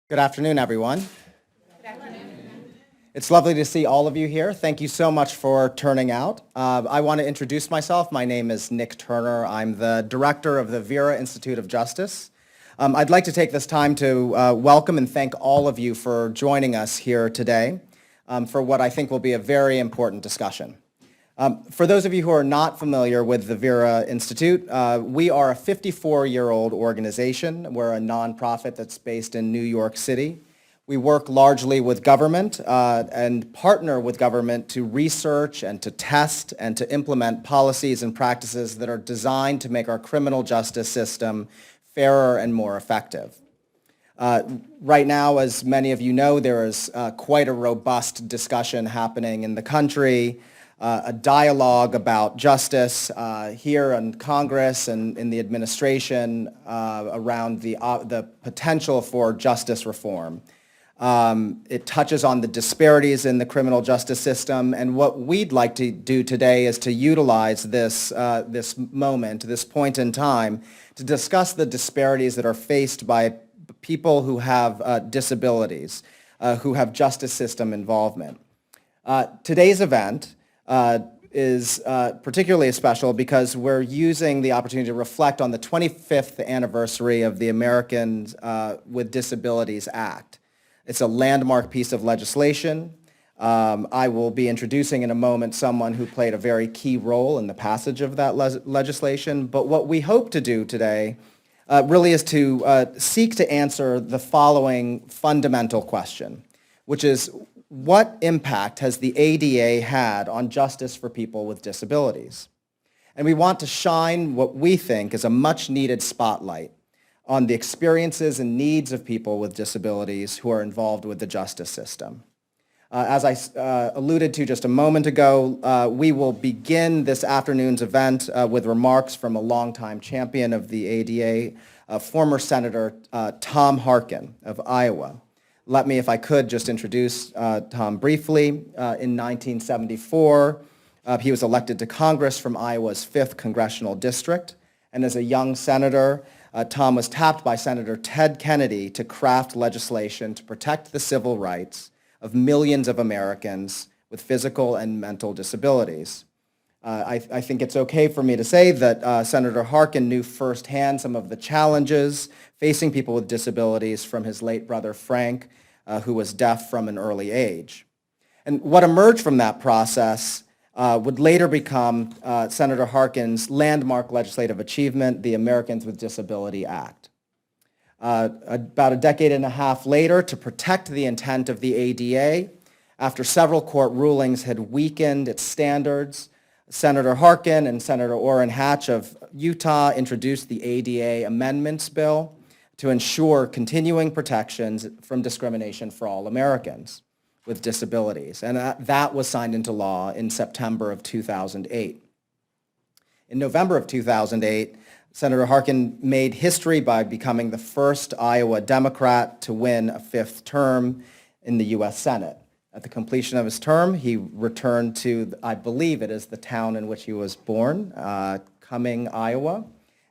Good afternoon, everyone. Good afternoon. It's lovely to see all of you here. Thank you so much for turning out. I want to introduce myself. My name is Nick Turner. I'm the director of the Vera Institute of Justice. I'd like to take this time to welcome and thank all of you for joining us here today for what I think will be a very important discussion. For those of you who are not familiar with the Vera Institute, we are a 54-year-old organization. We're a nonprofit that's based in New York City. We work largely with government and partner with government to research and to test and to implement policies and practices that are designed to make our criminal justice system fairer and more effective. Right now, as many of you know, there is quite a robust discussion happening in the country, a dialogue about justice here in Congress and in the administration around the potential for justice reform. It touches on the disparities in the criminal justice system, and what we'd like to do today is to utilize this moment, this point in time, to discuss the disparities that are faced by people who have disabilities, who have justice system involvement. Today's event is particularly special because we're using the opportunity to reflect on the 25th anniversary of the Americans with Disabilities Act. It's a landmark piece of legislation. I will be introducing in a moment someone who played a very key role in the passage of that legislation, but what we hope to do today really is to seek to answer the following fundamental question, which is, what impact has the ADA had on justice for people with disabilities? And we want to shine what we think is a much-needed spotlight on the experiences and needs of people with disabilities who are involved with the justice system. As I alluded to just a moment ago, we will begin this afternoon's event with remarks from a longtime champion of the ADA, former Senator Tom Harkin of Iowa. Let me, if I could, just introduce Tom briefly. In 1974, he was elected to Congress from Iowa's 5th Congressional District, and as a young senator, Tom was tapped by Senator Ted Kennedy to craft legislation to protect the civil rights of millions of Americans with physical and mental disabilities. I think it's okay for me to say that Senator Harkin knew firsthand some of the challenges facing people with disabilities from his late brother Frank, who was deaf from an early age. And what emerged from that process would later become Senator Harkin's landmark legislative achievement, the Americans with Disabilities Act. About a decade and a half later, to protect the intent of the ADA, after several court rulings had weakened its standards, Senator Harkin and Senator Orrin Hatch of Utah introduced the ADA Amendments Bill to ensure continuing protections from discrimination for all Americans with disabilities. And that was signed into law in September of 2008. In November of 2008, Senator Harkin made history by becoming the first Iowa Democrat to win a 5th term in the U.S. Senate. At the completion of his term, he returned to, I believe it is the town in which he was born, Cumming, Iowa,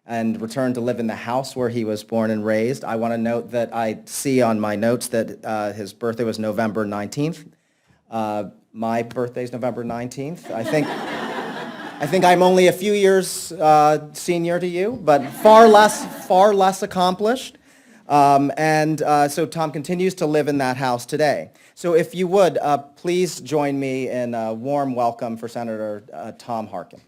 and returned to live in the house where he was born and raised. I want to note that I see on my notes that his birthday was November 19th. My birthday is November 19th. I think I'm only a few years senior to you, but far less accomplished. So Tom continues to live in that house today. So if you would, please join me in a warm welcome for Senator Tom Harkin.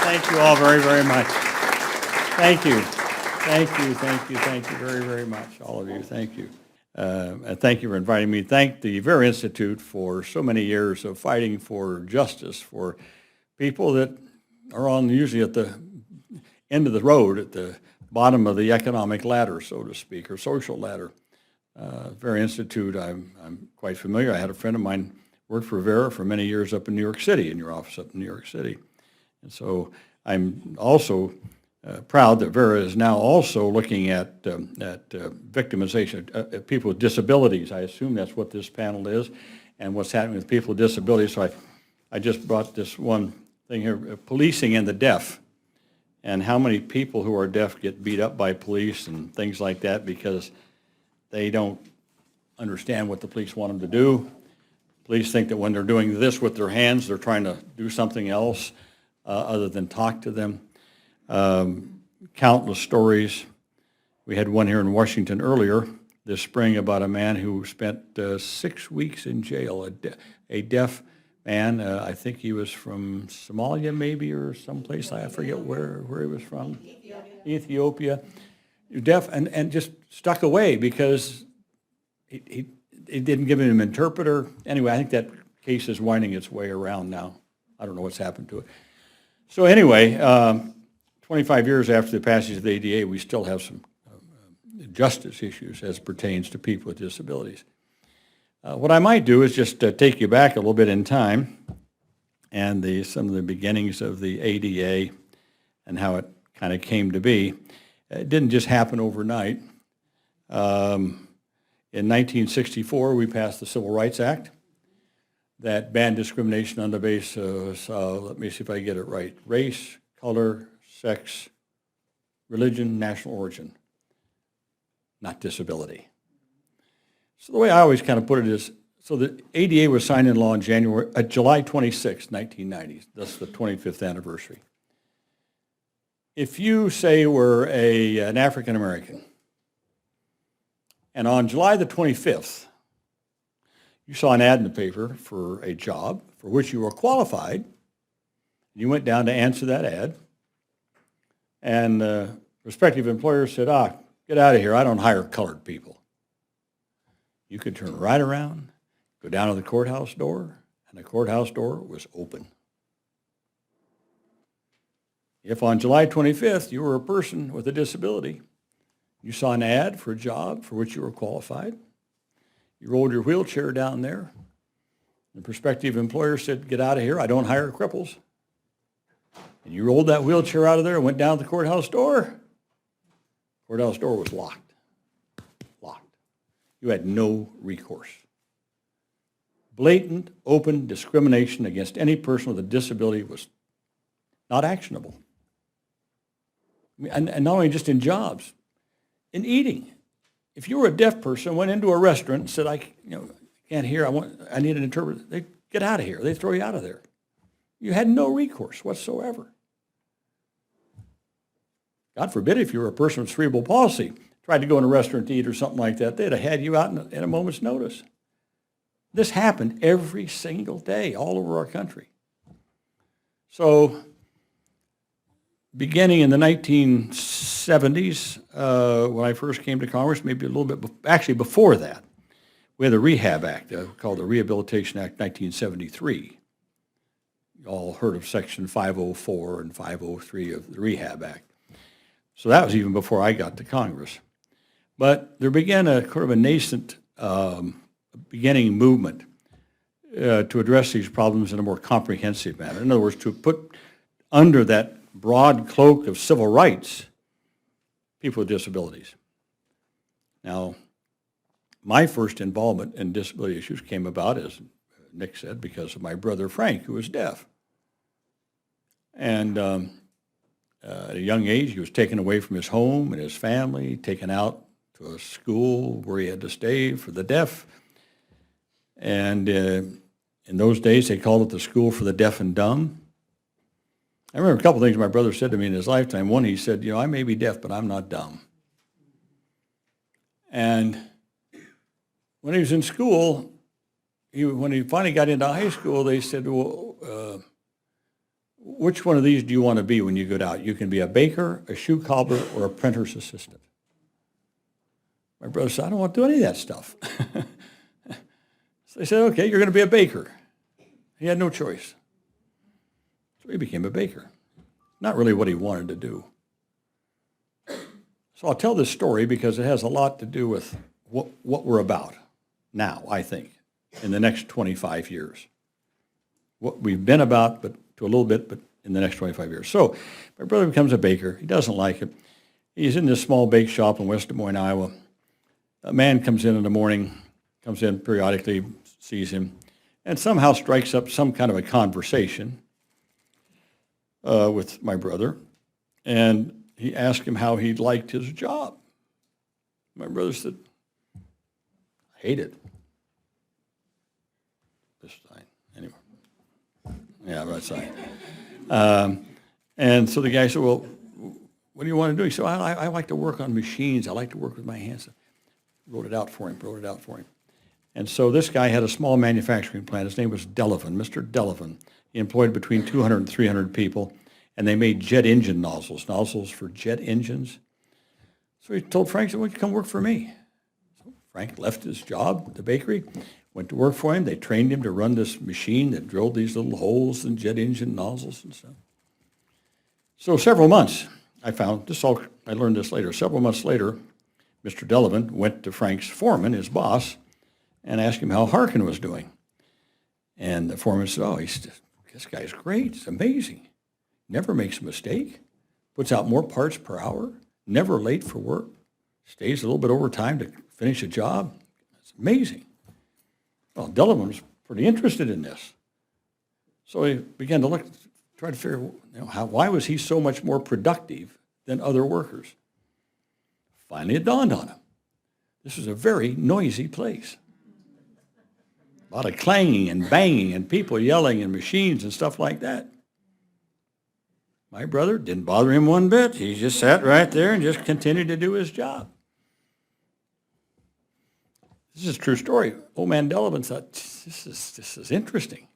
Thank you all very, very much. Thank you. Thank you very, very much, all of you. Thank you. And thank you for inviting me. Thank the Vera Institute for so many years of fighting for justice for people that are usually at the end of the road, at the bottom of the economic ladder, so to speak, or social ladder. Vera Institute, I'm quite familiar. I had a friend of mine worked for Vera for many years up in New York City, in your office up in New York City. And so I'm also proud that Vera is now also looking at victimization, people with disabilities. I assume that's what this panel is, and what's happening with people with disabilities. So I just brought this one thing here, policing and the deaf, and how many people who are deaf get beat up by police and things like that because they don't understand what the police want them to do. Police think that when they're doing this with their hands, they're trying to do something else other than talk to them. Countless stories. We had one here in Washington earlier this spring about a man who spent 6 weeks in jail, a deaf man. I think he was from Somalia maybe or someplace, I forget where he was from. Ethiopia. Deaf and just stuck away because he didn't give him an interpreter. Anyway, I think that case is winding its way around now. I don't know what's happened to it. So anyway, 25 years after the passage of the ADA, we still have some justice issues as pertains to people with disabilities. What I might do is just take you back a little bit in time and some of the beginnings of the ADA and how it kind of came to be. It didn't just happen overnight. In 1964, we passed the Civil Rights Act that banned discrimination on the basis of, let me see if I get it right, race, color, sex, religion, national origin, not disability. So the way I always kind of put it is, so the ADA was signed into law in July 26, 1990. That's the 25th anniversary. If you say were an African American, and on July the 25th, you saw an ad in the paper for a job for which you were qualified, you went down to answer that ad, and the respective employer said, get out of here, I don't hire colored people. You could turn right around, go down to the courthouse door, and the courthouse door was open. If on July 25th you were a person with a disability, you saw an ad for a job for which you were qualified, you rolled your wheelchair down there, the prospective employer said, get out of here, I don't hire cripples. And you rolled that wheelchair out of there and went down to the courthouse door. Courthouse door was locked. You had no recourse. Blatant, open discrimination against any person with a disability was not actionable. And not only just in jobs, in eating. If you were a deaf person, went into a restaurant and said, I can't hear, I need an interpreter, they get out of here. They throw you out of there. You had no recourse whatsoever. God forbid if you were a person with cerebral palsy, tried to go in a restaurant to eat or something like that, they'd have had you out in a moment's notice. This happened every single day all over our country. So beginning in the 1970s, when I first came to Congress, maybe a little bit, actually before that, we had the Rehab Act, called the Rehabilitation Act 1973. You all heard of Section 504 and 503 of the Rehab Act. So that was even before I got to Congress. But there began a kind of a nascent beginning movement to address these problems in a more comprehensive manner. In other words, to put under that broad cloak of civil rights people with disabilities. Now, my first involvement in disability issues came about, as Nick said, because of my brother Frank, who was deaf. And at a young age, he was taken away from his home and his family, taken out to a school where he had to stay for the deaf. And in those days, they called it the School for the Deaf and Dumb. I remember a couple things my brother said to me in his lifetime. One, he said, I may be deaf, but I'm not dumb. And when he was in school, when he finally got into high school, they said, well, which one of these do you want to be when you get out? You can be a baker, a shoe cobbler, or a printer's assistant. My brother said, I don't want to do any of that stuff. So they said, okay, you're going to be a baker. He had no choice. So he became a baker. Not really what he wanted to do. So I'll tell this story because it has a lot to do with what we're about now, I think, in the next 25 years. What we've been about, but to a little bit, but in the next 25 years. So my brother becomes a baker. He doesn't like it. He's in this small bake shop in West Des Moines, Iowa. A man comes in the morning, comes in periodically, sees him, and somehow strikes up some kind of a conversation. with my brother, and he asked him how he liked his job. My brother said, I hate it. This side, anyway. Yeah, right side. And so the guy said, well, what do you want to do? He said, I like to work on machines. I like to work with my hands. Wrote it out for him. And so this guy had a small manufacturing plant. His name was Delavan, Mr. Delavan. He employed between 200 and 300 people, and they made jet engine nozzles for jet engines. So he told Frank, well, come work for me. So Frank left his job at the bakery, went to work for him. They trained him to run this machine that drilled these little holes in jet engine nozzles and stuff. So several months, I learned this later. Several months later, Mr. Delavan went to Frank's foreman, his boss, and asked him how Harkin was doing. And the foreman said, this guy's great. It's amazing. Never makes a mistake. Puts out more parts per hour. Never late for work. Stays a little bit over time to finish a job. It's amazing. Well, Delavan was pretty interested in this. So he began to try to figure why was he so much more productive than other workers? Finally, it dawned on him. This was a very noisy place. A lot of clanging and banging and people yelling and machines and stuff like that. My brother didn't bother him one bit. He just sat right there and just continued to do his job. This is a true story. Old man Delavan thought, this is interesting.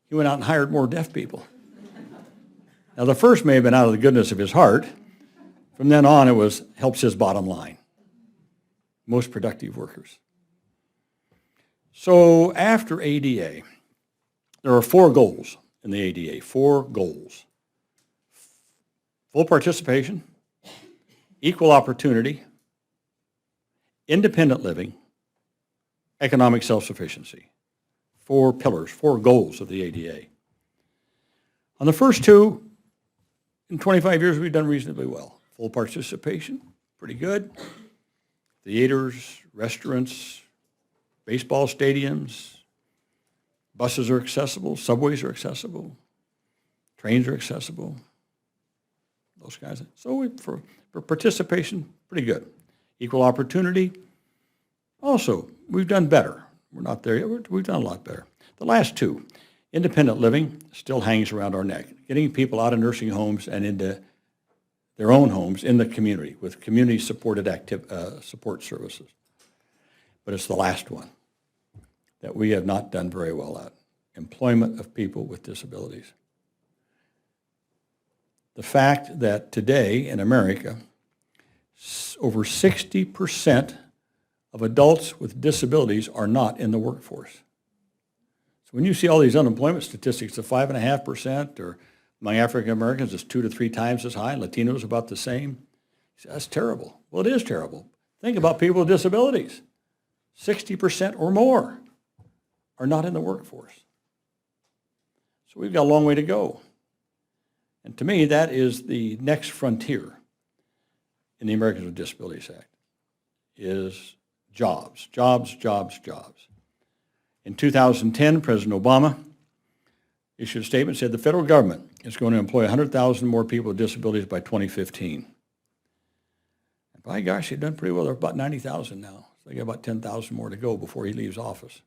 He went out and hired more deaf people. Now, the first may have been out of the goodness of his heart. From then on, it helps his bottom line. Most productive workers. So after ADA, there are 4 goals in the ADA, 4 goals. Full participation, equal opportunity, independent living, economic self-sufficiency. 4 pillars, 4 goals of the ADA. On the first 2, in 25 years, we've done reasonably well. Full participation, pretty good. Theaters, restaurants, baseball stadiums, buses are accessible, subways are accessible, trains are accessible, those kinds of. So for participation, pretty good. Equal opportunity, also, we've done better. We're not there yet. We've done a lot better. The last 2, independent living still hangs around our neck. Getting people out of nursing homes and into their own homes in the community with community-supported support services. But it's the last one that we have not done very well at, employment of people with disabilities. The fact that today in America, over 60% of adults with disabilities are not in the workforce. So when you see all these unemployment statistics of 5.5%, or among African Americans it's 2 to 3 times as high, Latinos about the same, that's terrible. Well, it is terrible. Think about people with disabilities. 60% or more are not in the workforce. So we've got a long way to go. And to me, that is the next frontier in the Americans with Disabilities Act, is jobs, jobs, jobs, jobs. In 2010, President Obama issued a statement, said the federal government is going to employ 100,000 more people with disabilities by 2015. And by gosh, they've done pretty well. They're about 90,000 now. So they got about 10,000 more to go before he leaves office.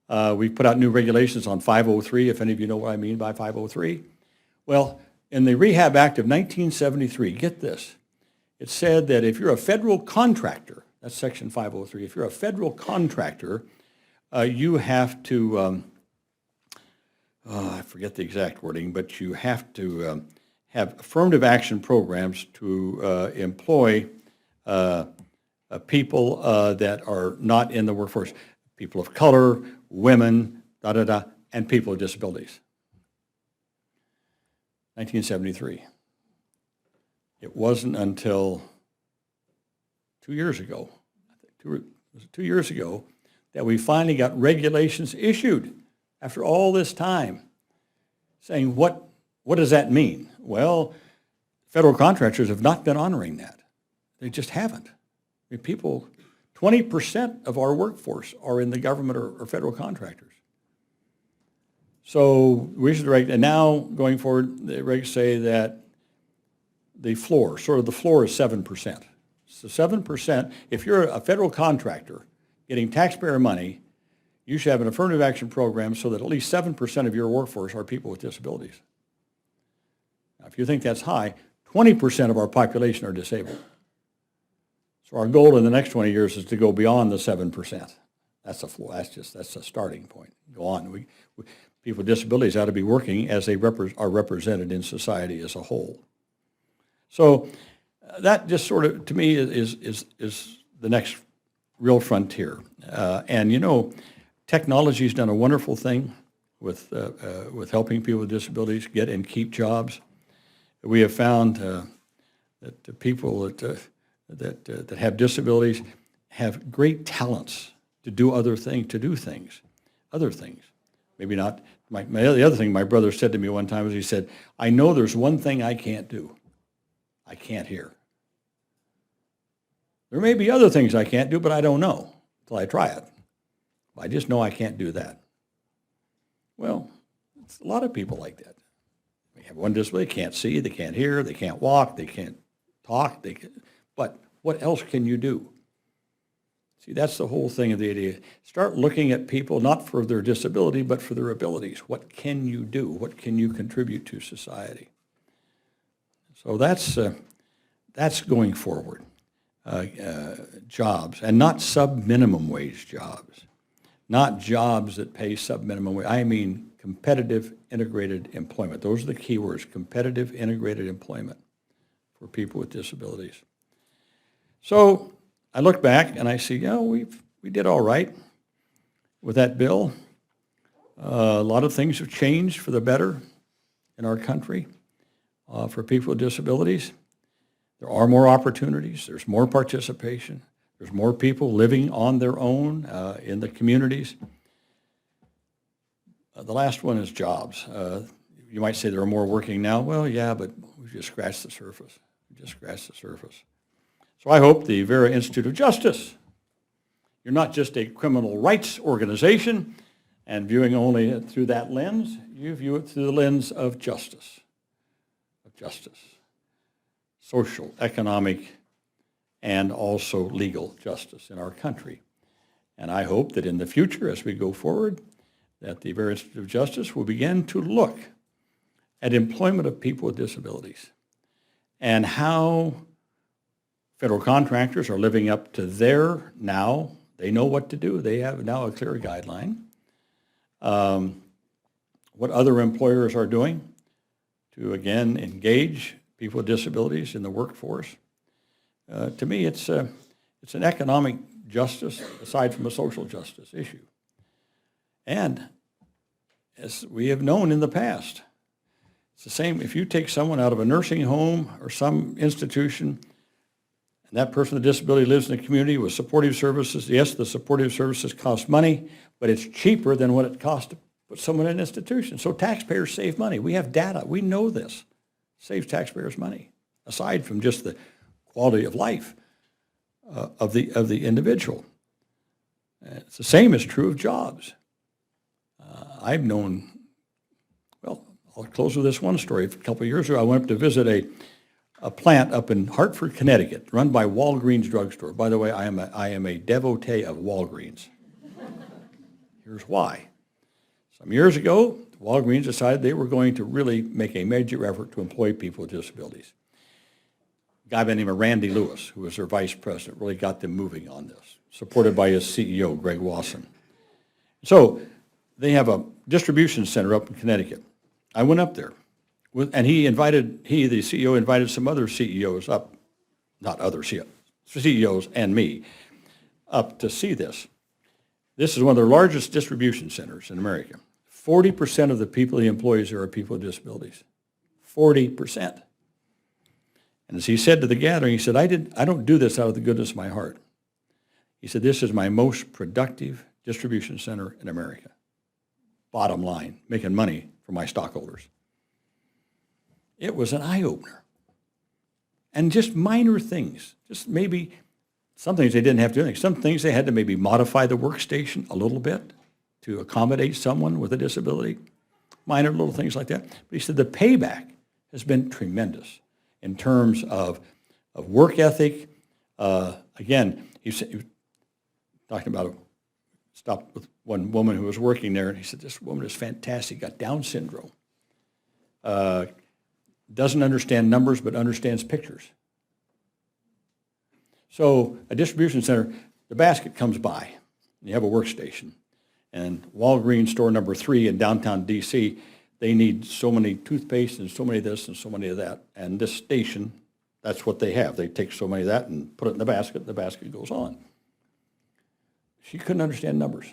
We've put out new regulations on 503, if any of you know what I mean by 503. Well, in the Rehab Act of 1973, get this, it said that if you're a federal contractor, that's Section 503, if you're a federal contractor, you have to, I forget the exact wording, but you have to have affirmative action programs to employ people that are not in the workforce, people of color, women, and people with disabilities. 1973. It wasn't until 2 years ago, was it 2 years ago, that we finally got regulations issued after all this time saying what does that mean? Well, federal contractors have not been honoring that. They just haven't. I mean, 20% of our workforce are in the government or federal contractors. So we should and now going forward, the regs say that the floor is 7%. So 7%, if you're a federal contractor getting taxpayer money, you should have an affirmative action program so that at least 7% of your workforce are people with disabilities. Now, if you think that's high, 20% of our population are disabled. So our goal in the next 20 years is to go beyond the 7%. That's a floor. That's a starting point. Go on. People with disabilities ought to be working as they are represented in society as a whole. So that just sort of, to me, is the next real frontier. And you know, technology's done a wonderful thing with helping people with disabilities get and keep jobs. We have found that the people that have disabilities have great talents to do other things. Maybe not. The other thing my brother said to me one time was, he said, I know there's one thing I can't do. I can't hear. There may be other things I can't do, but I don't know until I try it. I just know I can't do that. Well, it's a lot of people like that. They have one disability, they can't see, they can't hear, they can't walk, they can't talk, but what else can you do? See, that's the whole thing of the idea. Start looking at people not for their disability, but for their abilities. What can you do? What can you contribute to society? So that's going forward. Jobs, and not sub-minimum wage jobs. Not jobs that pay sub-minimum wage. I mean competitive integrated employment. Those are the key words, competitive integrated employment for people with disabilities. So I look back and I see, we did all right with that bill. A lot of things have changed for the better in our country for people with disabilities. There are more opportunities. There's more participation. There's more people living on their own in the communities. The last one is jobs. You might say there are more working now. Well, yeah, but we've just scratched the surface. So I hope the Vera Institute of Justice, you're not just a criminal rights organization and viewing only through that lens. You view it through the lens of justice. Social, economic, and also legal justice in our country. And I hope that in the future, as we go forward, that the Vera Institute of Justice will begin to look at employment of people with disabilities and how federal contractors are living up to they know what to do. They have now a clear guideline. What other employers are doing to, again, engage people with disabilities in the workforce. To me, it's an economic justice aside from a social justice issue. And as we have known in the past, it's the same if you take someone out of a nursing home or some institution and that person with a disability lives in a community with supportive services. Yes, the supportive services cost money, but it's cheaper than what it costs to put someone in an institution. So taxpayers save money. We have data. We know this. Saves taxpayers money, aside from just the quality of life of the individual. It's the same is true of jobs. I've known, I'll close with this one story. A couple of years ago, I went up to visit a plant up in Hartford, Connecticut, run by Walgreens drugstore. By the way, I am a devotee of Walgreens. Here's why. Some years ago, Walgreens decided they were going to really make a major effort to employ people with disabilities. A guy by the name of Randy Lewis, who was their vice president, really got them moving on this, supported by his CEO, Greg Wasson. So they have a distribution center up in Connecticut. I went up there, and the CEO, invited some other CEOs up, not other CEOs and me, up to see this. This is one of the largest distribution centers in America. 40% of the people he employs there are people with disabilities. 40%. And as he said to the gathering, he said, I don't do this out of the goodness of my heart. He said, this is my most productive distribution center in America. Bottom line, making money for my stockholders. It was an eye-opener. And just minor things, just maybe some things they didn't have to do. Some things they had to maybe modify the workstation a little bit to accommodate someone with a disability. minor little things like that. But he said the payback has been tremendous in terms of work ethic. Again, he was talking about, stopped with one woman who was working there, and he said, this woman is fantastic, got Down syndrome. Doesn't understand numbers, but understands pictures. So a distribution center, the basket comes by, and you have a workstation. And Walgreens store number 3 in downtown DC, they need so many toothpaste and so many of this and so many of that. And this station, that's what they have. They take so many of that and put it in the basket goes on. She couldn't understand numbers.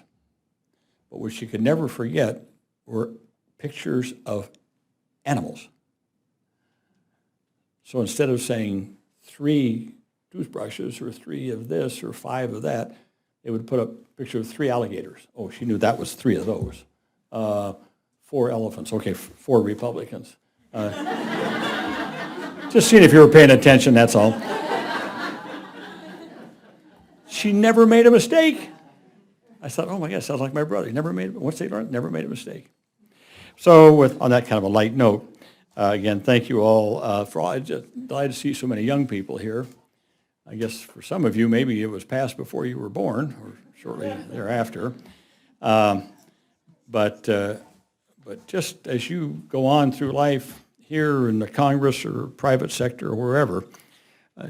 But what she could never forget were pictures of animals. So instead of saying 3 toothbrushes or 3 of this or 5 of that, they would put up a picture of 3 alligators. Oh, she knew that was 3 of those. 4 elephants. Okay, 4 Republicans. Just seeing if you were paying attention, that's all. She never made a mistake. I thought, oh my God, sounds like my brother. He once they learned, never made a mistake. So on that kind of a light note, again, thank you all for all. I'm just delighted to see so many young people here. I guess for some of you, maybe it was passed before you were born or shortly thereafter. But just as you go on through life here in the Congress or private sector or wherever,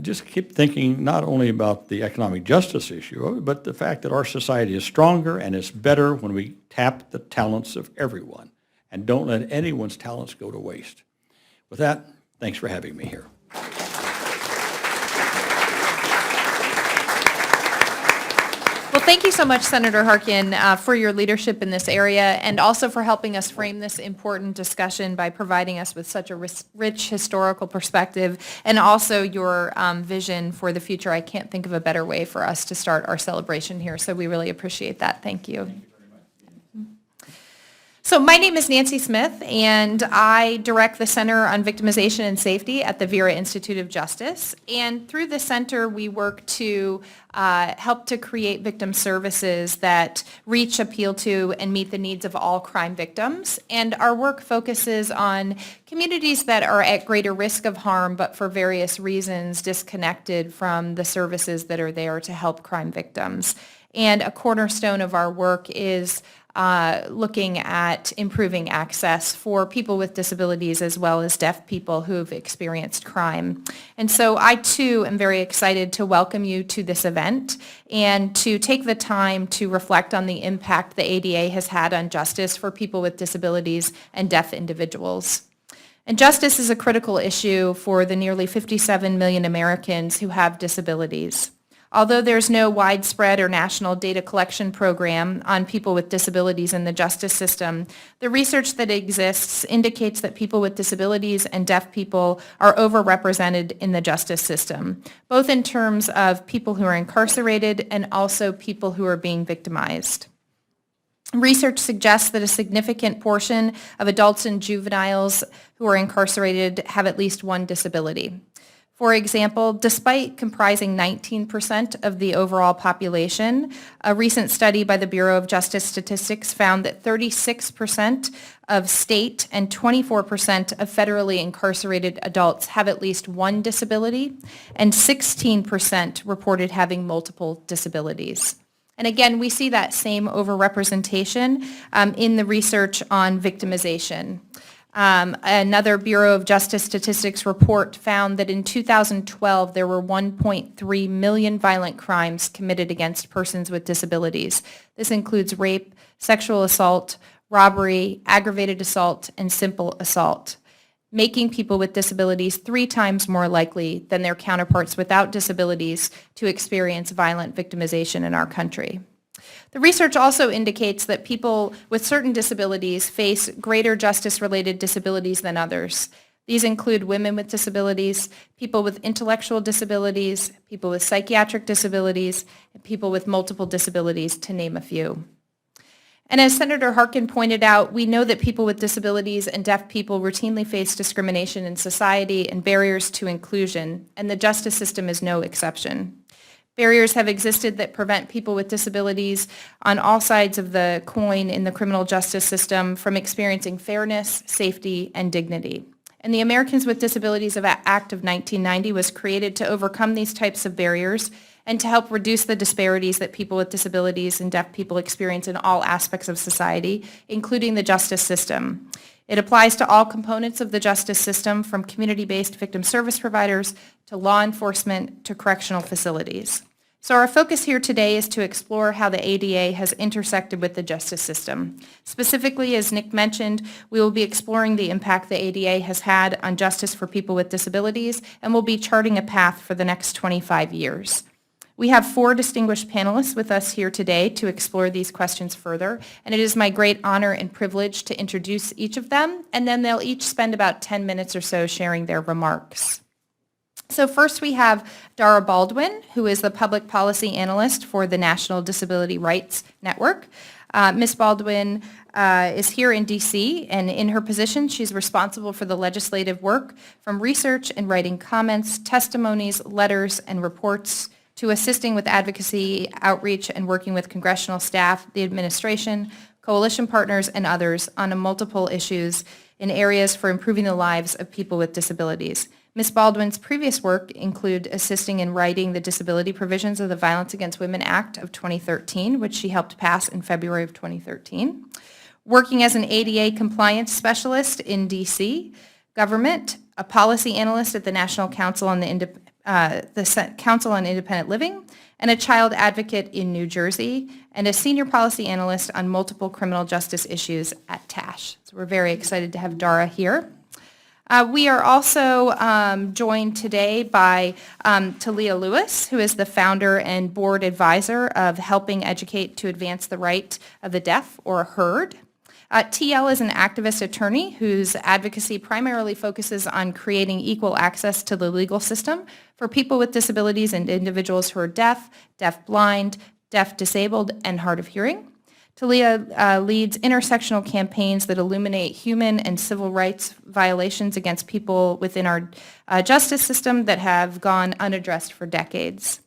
just keep thinking not only about the economic justice issue, but the fact that our society is stronger and it's better when we tap the talents of everyone and don't let anyone's talents go to waste. With that, thanks for having me here. Well, thank you so much, Senator Harkin, for your leadership in this area and also for helping us frame this important discussion by providing us with such a rich historical perspective and also your vision for the future. I can't think of a better way for us to start our celebration here, so we really appreciate that. Thank you. So my name is Nancy Smith, and I direct the Center on Victimization and Safety at the Vera Institute of Justice. And through the center, we work to help to create victim services that reach, appeal to, and meet the needs of all crime victims. And our work focuses on communities that are at greater risk of harm, but for various reasons disconnected from the services that are there to help crime victims. And a cornerstone of our work is looking at improving access for people with disabilities as well as deaf people who have experienced crime. And so I too am very excited to welcome you to this event and to take the time to reflect on the impact the ADA has had on justice for people with disabilities and deaf individuals. And justice is a critical issue for the nearly 57 million Americans who have disabilities. Although there's no widespread or national data collection program on people with disabilities in the justice system, the research that exists indicates that people with disabilities and deaf people are overrepresented in the justice system, both in terms of people who are incarcerated and also people who are being victimized. Research suggests that a significant portion of adults and juveniles who are incarcerated have at least one disability. For example, despite comprising 19% of the overall population, a recent study by the Bureau of Justice Statistics found that 36% of state and 24% of federally incarcerated adults have at least one disability, and 16% reported having multiple disabilities. And again, we see that same overrepresentation in the research on victimization. Another Bureau of Justice Statistics report found that in 2012 there were 1.3 million violent crimes committed against persons with disabilities. This includes rape, sexual assault, robbery, aggravated assault, and simple assault, making people with disabilities 3 times more likely than their counterparts without disabilities to experience violent victimization in our country. The research also indicates that people with certain disabilities face greater justice-related disabilities than others. These include women with disabilities, people with intellectual disabilities, people with psychiatric disabilities, and people with multiple disabilities, to name a few. And as Senator Harkin pointed out, we know that people with disabilities and deaf people routinely face discrimination in society and barriers to inclusion, and the justice system is no exception. Barriers have existed that prevent people with disabilities on all sides of the coin in the criminal justice system from experiencing fairness, safety, and dignity. And the Americans with Disabilities Act of 1990 was created to overcome these types of barriers and to help reduce the disparities that people with disabilities and deaf people experience in all aspects of society, including the justice system. It applies to all components of the justice system, from community-based victim service providers to law enforcement to correctional facilities. So our focus here today is to explore how the ADA has intersected with the justice system. Specifically, as Nick mentioned, we will be exploring the impact the ADA has had on justice for people with disabilities, and we'll be charting a path for the next 25 years. We have 4 distinguished panelists with us here today to explore these questions further, and it is my great honor and privilege to introduce each of them, and then they'll each spend about 10 minutes or so sharing their remarks. So first we have Dara Baldwin, who is the Public Policy Analyst for the National Disability Rights Network. Ms. Baldwin is here in D.C., and in her position, she's responsible for the legislative work, from research and writing comments, testimonies, letters, and reports, to assisting with advocacy, outreach, and working with congressional staff, the administration, coalition partners, and others on multiple issues in areas for improving the lives of people with disabilities. Ms. Baldwin's previous work include assisting in writing the disability provisions of the Violence Against Women Act of 2013, which she helped pass in February of 2013, working as an ADA compliance specialist in D.C., government, a policy analyst at the National Council on Council on Independent Living, and a child advocate in New Jersey, and a senior policy analyst on multiple criminal justice issues at TASH. So we're very excited to have Dara here. We are also joined today by Talia Lewis, who is the founder and board advisor of Helping Educate to Advance the Right of the Deaf, or HEARD. TL is an activist attorney whose advocacy primarily focuses on creating equal access to the legal system for people with disabilities and individuals who are deaf, deaf-blind, deaf-disabled, and hard of hearing. Talia leads intersectional campaigns that illuminate human and civil rights violations against people within our justice system that have gone unaddressed for decades.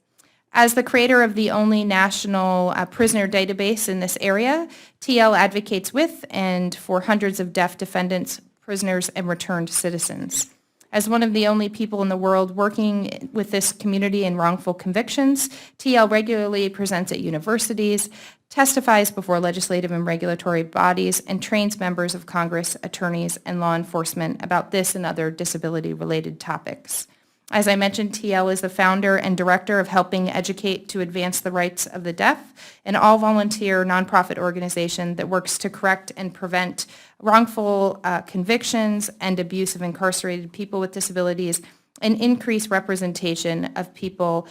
As the creator of the only national prisoner database in this area, TL advocates with and for hundreds of deaf defendants, prisoners, and returned citizens. As one of the only people in the world working with this community in wrongful convictions, TL regularly presents at universities, testifies before legislative and regulatory bodies, and trains members of Congress, attorneys, and law enforcement about this and other disability-related topics. As I mentioned, TL is the founder and director of Helping Educate to Advance the Rights of the Deaf, an all-volunteer nonprofit organization that works to correct and prevent wrongful convictions and abuse of incarcerated people with disabilities and increase representation of people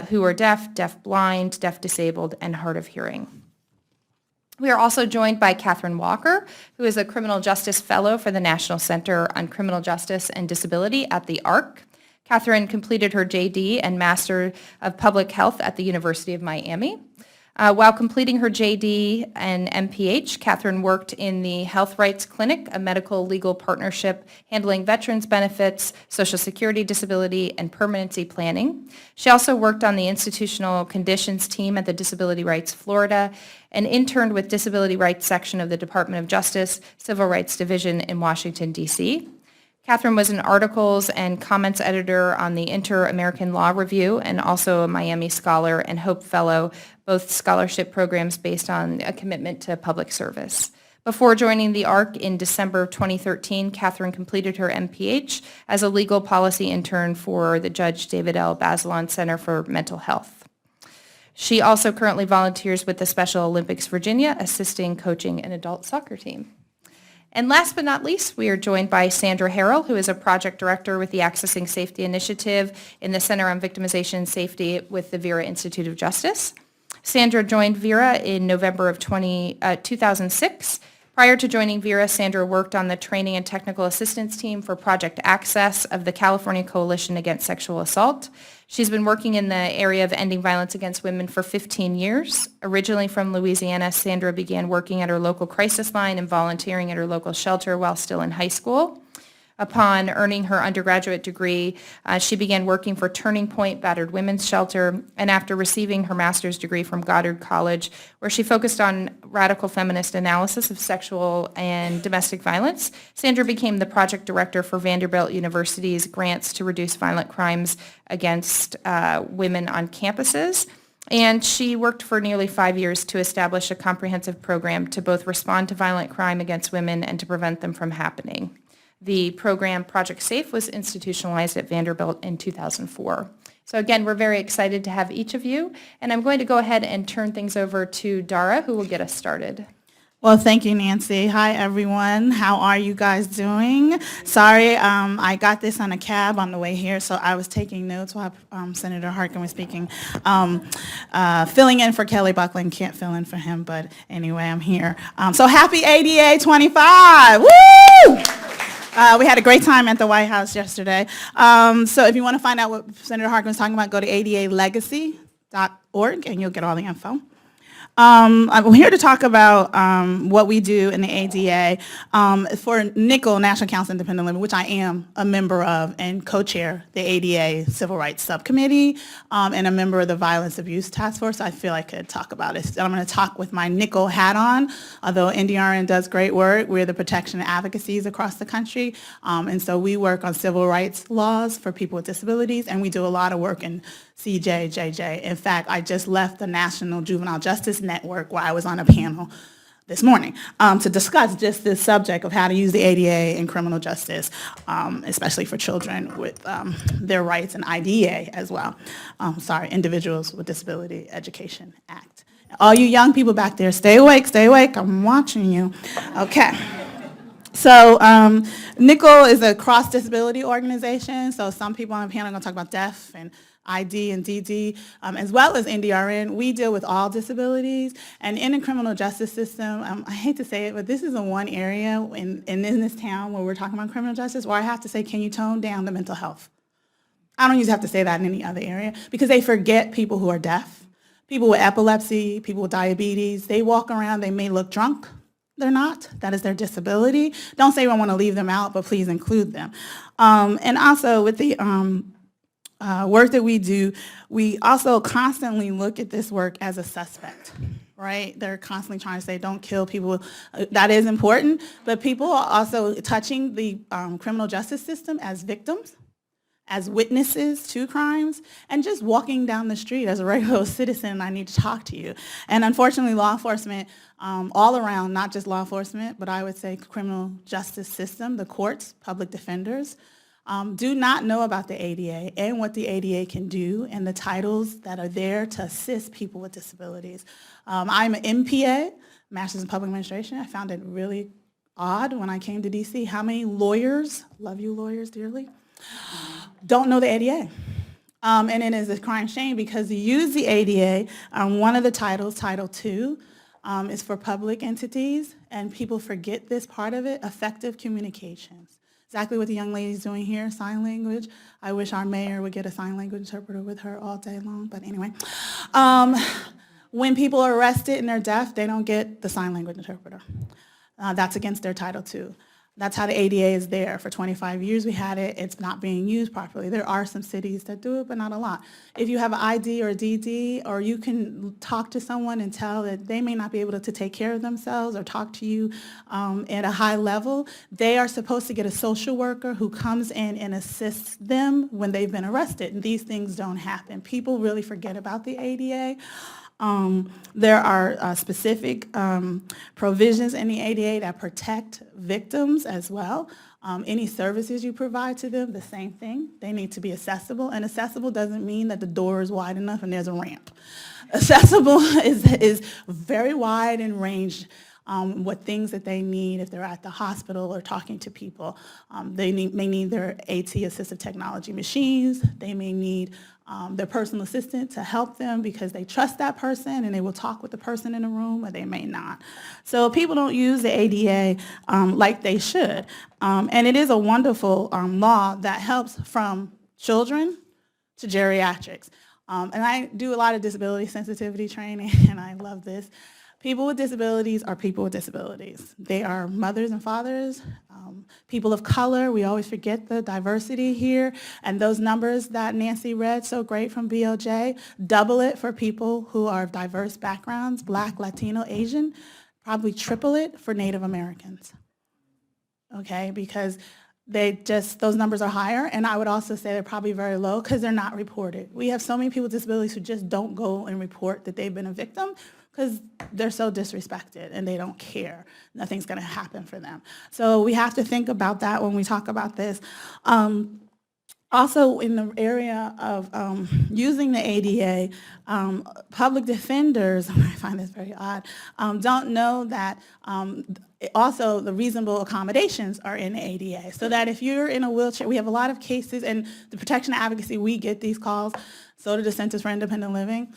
who are deaf, deaf-blind, deaf-disabled, and hard of hearing. We are also joined by Catherine Walker, who is a criminal justice fellow for the National Center on Criminal Justice and Disability at the ARC. Catherine completed her JD and Master of Public Health at the University of Miami. While completing her JD and MPH, Catherine worked in the Health Rights Clinic, a medical legal partnership handling veterans benefits, Social Security disability, and permanency planning. She also worked on the institutional conditions team at the Disability Rights Florida and interned with Disability Rights section of the Department of Justice, Civil Rights Division in Washington, D.C. Catherine was an articles and comments editor on the Inter-American Law Review and also a Miami Scholar and Hope Fellow, both scholarship programs based on a commitment to public service. Before joining the ARC in December of 2013, Catherine completed her MPH as a legal policy intern for the Judge David L. Bazelon Center for Mental Health. She also currently volunteers with the Special Olympics Virginia, assisting coaching an adult soccer team. And last but not least, we are joined by Sandra Hero, who is a project director with the Accessing Safety Initiative in the Center on Victimization and Safety with the Vera Institute of Justice. Sandra joined Vera in November of 2006. Prior to joining Vera, Sandra worked on the training and technical assistance team for Project Access of the California Coalition Against Sexual Assault. She's been working in the area of ending violence against women for 15 years. Originally from Louisiana, Sandra began working at her local crisis line and volunteering at her local shelter while still in high school. Upon earning her undergraduate degree, she began working for Turning Point Battered Women's Shelter, and after receiving her master's degree from Goddard College, where she focused on radical feminist analysis of sexual and domestic violence, Sandra became the project director for Vanderbilt University's grants to reduce violent crimes against women on campuses. And she worked for nearly 5 years to establish a comprehensive program to both respond to violent crime against women and to prevent them from happening. The program, Project SAFE, was institutionalized at Vanderbilt in 2004. So again, we're very excited to have each of you, and I'm going to go ahead and turn things over to Dara, who will get us started. Well, thank you, Nancy. Hi, everyone. How are you guys doing? Sorry, I got this on a cab on the way here, so I was taking notes while Senator Harkin was speaking. Filling in for Kelly Buckland, can't fill in for him, but anyway, I'm here. So happy ADA 25! Woo! We had a great time at the White House yesterday. So if you want to find out what Senator Harkin was talking about, go to adalegacy.org and you'll get all the info. I'm here to talk about what we do in the ADA for NICL, National Council on Independent Living, which I am a member of and co-chair the ADA Civil Rights Subcommittee and a member of the Violence Abuse Task Force. I feel I could talk about it. I'm going to talk with my NICL hat on. Although NDRN does great work, we're the protection and advocacies across the country. And so we work on civil rights laws for people with disabilities, and we do a lot of work in CJ, JJ. In fact, I just left the National Juvenile Justice Network where I was on a panel this morning to discuss just this subject of how to use the ADA in criminal justice, especially for children with their rights, and IDEA as well. Individuals with Disability Education Act. All you young people back there, stay awake, I'm watching you. Okay. So NICL is a cross-disability organization, so some people on the panel are going to talk about deaf and ID and DD, as well as NDRN. We deal with all disabilities, and in the criminal justice system, I hate to say it, but this is the one area in this town where we're talking about criminal justice where I have to say, can you tone down the mental health? I don't usually have to say that in any other area, because they forget people who are deaf, people with epilepsy, people with diabetes. They walk around, they may look drunk. They're not. That is their disability. Don't say I want to leave them out, but please include them. And also with the work that we do, we also constantly look at this work as a suspect, right? They're constantly trying to say, don't kill people. That is important, but people are also touching the criminal justice system as victims, as witnesses to crimes, and just walking down the street as a regular citizen, I need to talk to you. And unfortunately, law enforcement, all around, not just law enforcement, but I would say criminal justice system, the courts, public defenders, do not know about the ADA and what the ADA can do and the titles that are there to assist people with disabilities. I'm an MPA, Master's in Public Administration. I found it really odd when I came to DC how many lawyers, love you lawyers dearly, don't know the ADA. And it is a crying shame because you use the ADA, one of the titles, Title II, is for public entities, and people forget this part of it, effective communications. Exactly what the young lady's doing here, sign language. I wish our mayor would get a sign language interpreter with her all day long, but anyway. When people are arrested and they're deaf, they don't get the sign language interpreter. That's against their Title II. That's how the ADA is there. For 25 years we had it. It's not being used properly. There are some cities that do it, but not a lot. If you have an ID or a DD, or you can talk to someone and tell that they may not be able to take care of themselves or talk to you at a high level, they are supposed to get a social worker who comes in and assists them when they've been arrested. And these things don't happen. People really forget about the ADA. There are specific provisions in the ADA that protect victims as well. Any services you provide to them, the same thing. They need to be accessible, and accessible doesn't mean that the door is wide enough and there's a ramp. Accessible is very wide in range. What things that they need if they're at the hospital or talking to people. They may need their AT assistive technology machines. They may need their personal assistant to help them because they trust that person and they will talk with the person in the room, or they may not. So people don't use the ADA like they should. And it is a wonderful law that helps from children to geriatrics. And I do a lot of disability sensitivity training, and I love this. People with disabilities are people with disabilities. They are mothers and fathers, people of color. We always forget the diversity here. And those numbers that Nancy read so great from BOJ, double it for people who are of diverse backgrounds, Black, Latino, Asian, probably triple it for Native Americans. Okay, because those numbers are higher, and I would also say they're probably very low because they're not reported. We have so many people with disabilities who just don't go and report that they've been a victim because they're so disrespected and they don't care. Nothing's going to happen for them. So we have to think about that when we talk about this. Also, in the area of using the ADA, public defenders, I find this very odd, don't know that also the reasonable accommodations are in the ADA. So that if you're in a wheelchair, we have a lot of cases, and the protection advocacy, we get these calls, so do the Centers for Independent Living.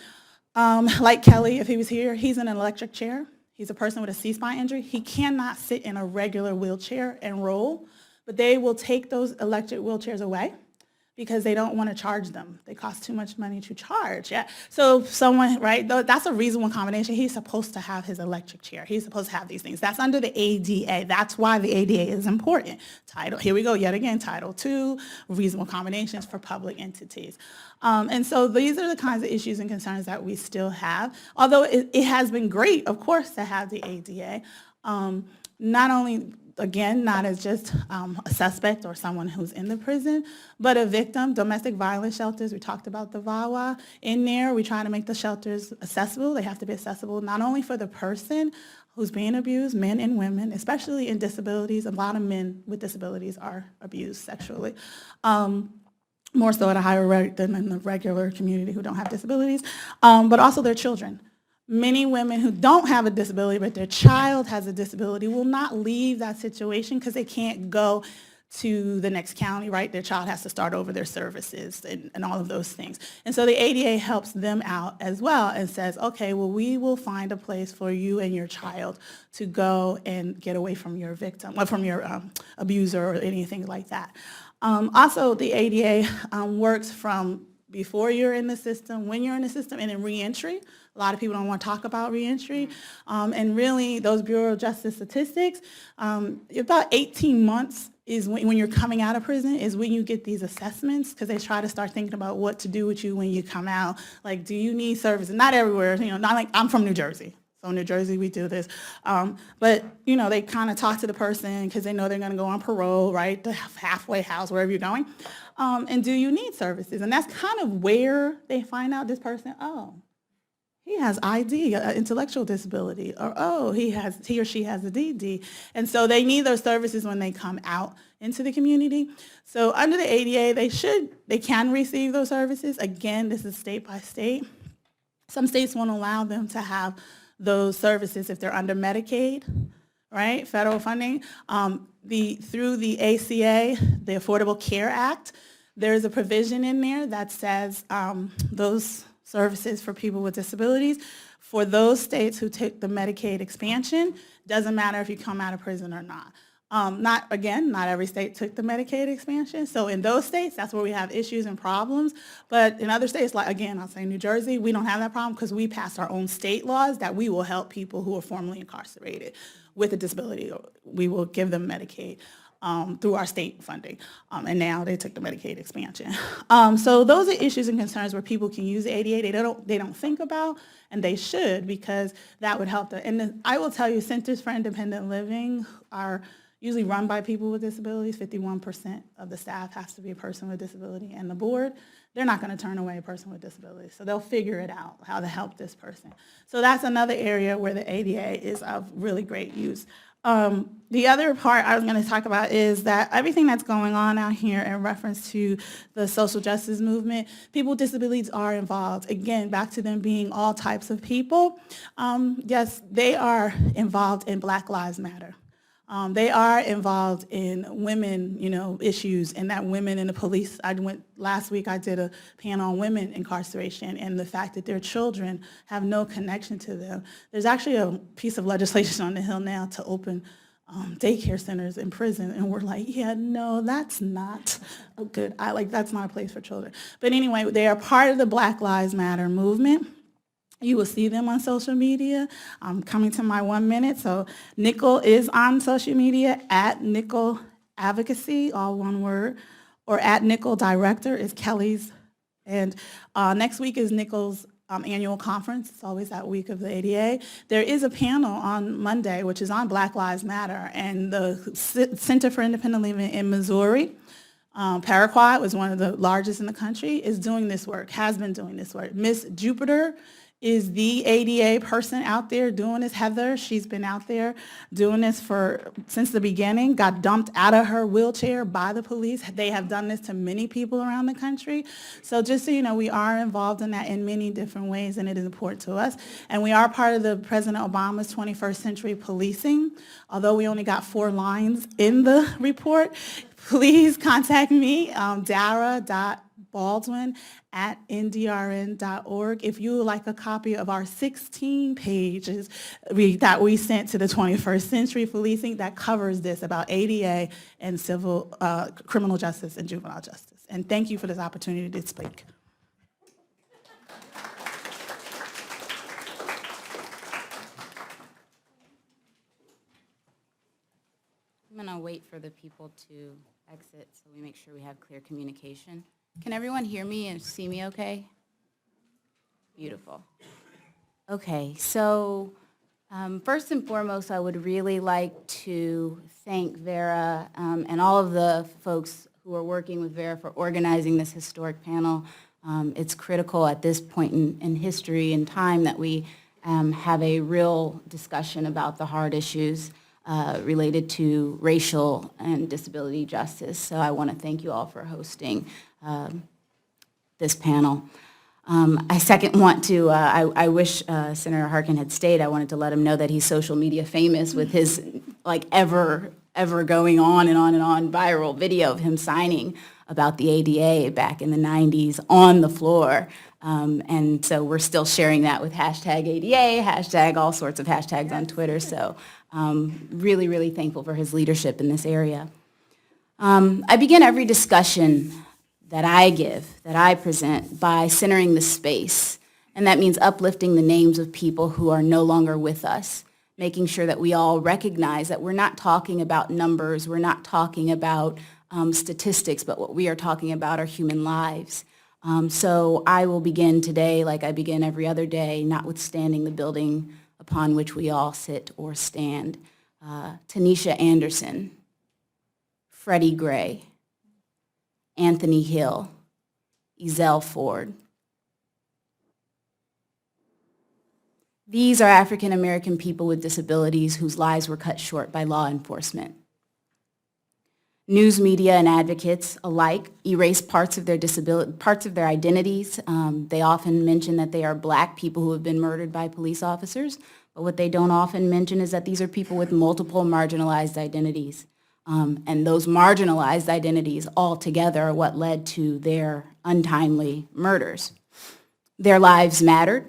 Like Kelly, if he was here, he's in an electric chair. He's a person with a C-spine injury. He cannot sit in a regular wheelchair and roll, but they will take those electric wheelchairs away because they don't want to charge them. They cost too much money to charge. Yeah. So someone, right, that's a reasonable accommodation. He's supposed to have his electric chair. He's supposed to have these things. That's under the ADA. That's why the ADA is important. Here we go, yet again, Title II, reasonable accommodations for public entities. And so these are the kinds of issues and concerns that we still have. Although it has been great, of course, to have the ADA. Not only, again, not as just a suspect or someone who's in the prison, but a victim. Domestic violence shelters, we talked about the VAWA. In there, we try to make the shelters accessible. They have to be accessible not only for the person who's being abused, men and women, especially in disabilities. A lot of men with disabilities are abused sexually. More so at a higher rate than in the regular community who don't have disabilities, but also their children. Many women who don't have a disability, but their child has a disability, will not leave that situation because they can't go to the next county, right? Their child has to start over their services and all of those things. And so the ADA helps them out as well and says, okay, well, we will find a place for you and your child to go and get away from your victim, or from your abuser or anything like that. Also, the ADA works from before you're in the system, when you're in the system, and in reentry. A lot of people don't want to talk about reentry. And really, those Bureau of Justice statistics, about 18 months is when you're coming out of prison is when you get these assessments, because they try to start thinking about what to do with you when you come out. Like, do you need services? Not everywhere, not like, I'm from New Jersey. So in New Jersey, we do this. But, they kind of talk to the person because they know they're going to go on parole, right? The halfway house, wherever you're going. And do you need services? And that's kind of where they find out this person, he has ID, intellectual disability, or he or she has a DD. And so they need those services when they come out into the community. So under the ADA, they can receive those services. Again, this is state by state. Some states won't allow them to have those services if they're under Medicaid, right? Federal funding. Through the ACA, the Affordable Care Act, there's a provision in there that says those services for people with disabilities, for those states who take the Medicaid expansion, doesn't matter if you come out of prison or not. Not every state took the Medicaid expansion. So in those states, that's where we have issues and problems. But in other states, like, again, I'll say New Jersey, we don't have that problem because we passed our own state laws that we will help people who are formerly incarcerated with a disability. We will give them Medicaid through our state funding. And now they took the Medicaid expansion. So those are issues and concerns where people can use the ADA. They don't think about, and they should, because that would help them. And I will tell you, Centers for Independent Living are usually run by people with disabilities. 51% of the staff has to be a person with disability, and the board, they're not going to turn away a person with disabilities. So they'll figure it out, how to help this person. So that's another area where the ADA is of really great use. The other part I was going to talk about is that everything that's going on out here in reference to the social justice movement, people with disabilities are involved. Again, back to them being all types of people. Yes, they are involved in Black Lives Matter. They are involved in women, issues, and that women in the police. Last week I did a panel on women incarceration and the fact that their children have no connection to them. There's actually a piece of legislation on the Hill now to open daycare centers in prison, and we're like, yeah, no, that's not good. That's not a place for children. But anyway, they are part of the Black Lives Matter movement. You will see them on social media. I'm coming to my 1 minute. So Nickel is on social media at Nickel Advocacy, all one word, or at Nickel Director is Kelly's. And next week is Nickel's annual conference. It's always that week of the ADA. There is a panel on Monday, which is on Black Lives Matter, and the Center for Independent Living in Missouri, Paraquat was one of the largest in the country, is doing this work, has been doing this work. Miss Jupiter is the ADA person out there doing this. Heather, she's been out there doing this since the beginning, got dumped out of her wheelchair by the police. They have done this to many people around the country. So just so you know, we are involved in that in many different ways, and it is important to us. And we are part of the President Obama's 21st Century Policing. Although we only got 4 lines in the report, please contact me, dara.baldwin@ndrn.org if you would like a copy of our 16 pages that we sent to the 21st Century Policing that covers this about ADA and civil criminal justice and juvenile justice. And thank you for this opportunity to speak. I'm going to wait for the people to exit so we make sure we have clear communication. Can everyone hear me and see me okay? Beautiful. Okay, so first and foremost, I would really like to thank Vera and all of the folks who are working with Vera for organizing this historic panel. It's critical at this point in history and time that we have a real discussion about the hard issues related to racial and disability justice. So I want to thank you all for hosting this panel. I second want to, I wish Senator Harkin had stayed. I wanted to let him know that he's social media famous with his ever going on and on and on viral video of him signing about the ADA back in the 90s on the floor. And so we're still sharing that with hashtag ADA, hashtag all sorts of hashtags on Twitter. So really, really thankful for his leadership in this area. I begin every discussion that I give, that I present, by centering the space. And that means uplifting the names of people who are no longer with us, making sure that we all recognize that we're not talking about numbers, we're not talking about statistics, but what we are talking about are human lives. So I will begin today, like I begin every other day, notwithstanding the building upon which we all sit or stand. Tanisha Anderson, Freddie Gray, Anthony Hill, Ezell Ford. These are African American people with disabilities whose lives were cut short by law enforcement. News media and advocates alike erase parts of their identities. They often mention that they are Black people who have been murdered by police officers, but what they don't often mention is that these are people with multiple marginalized identities. And those marginalized identities altogether are what led to their untimely murders. Their lives mattered,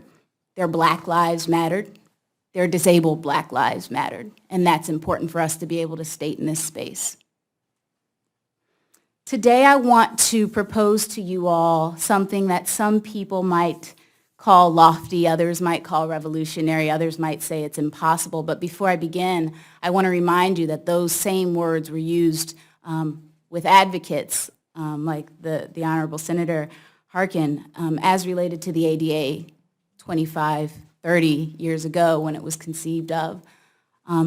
their Black lives mattered, their disabled Black lives mattered, and that's important for us to be able to state in this space. Today I want to propose to you all something that some people might call lofty, others might call revolutionary, others might say it's impossible. But before I begin, I want to remind you that those same words were used with advocates like the Honorable Senator Harkin as related to the ADA 25, 30 years ago when it was conceived of.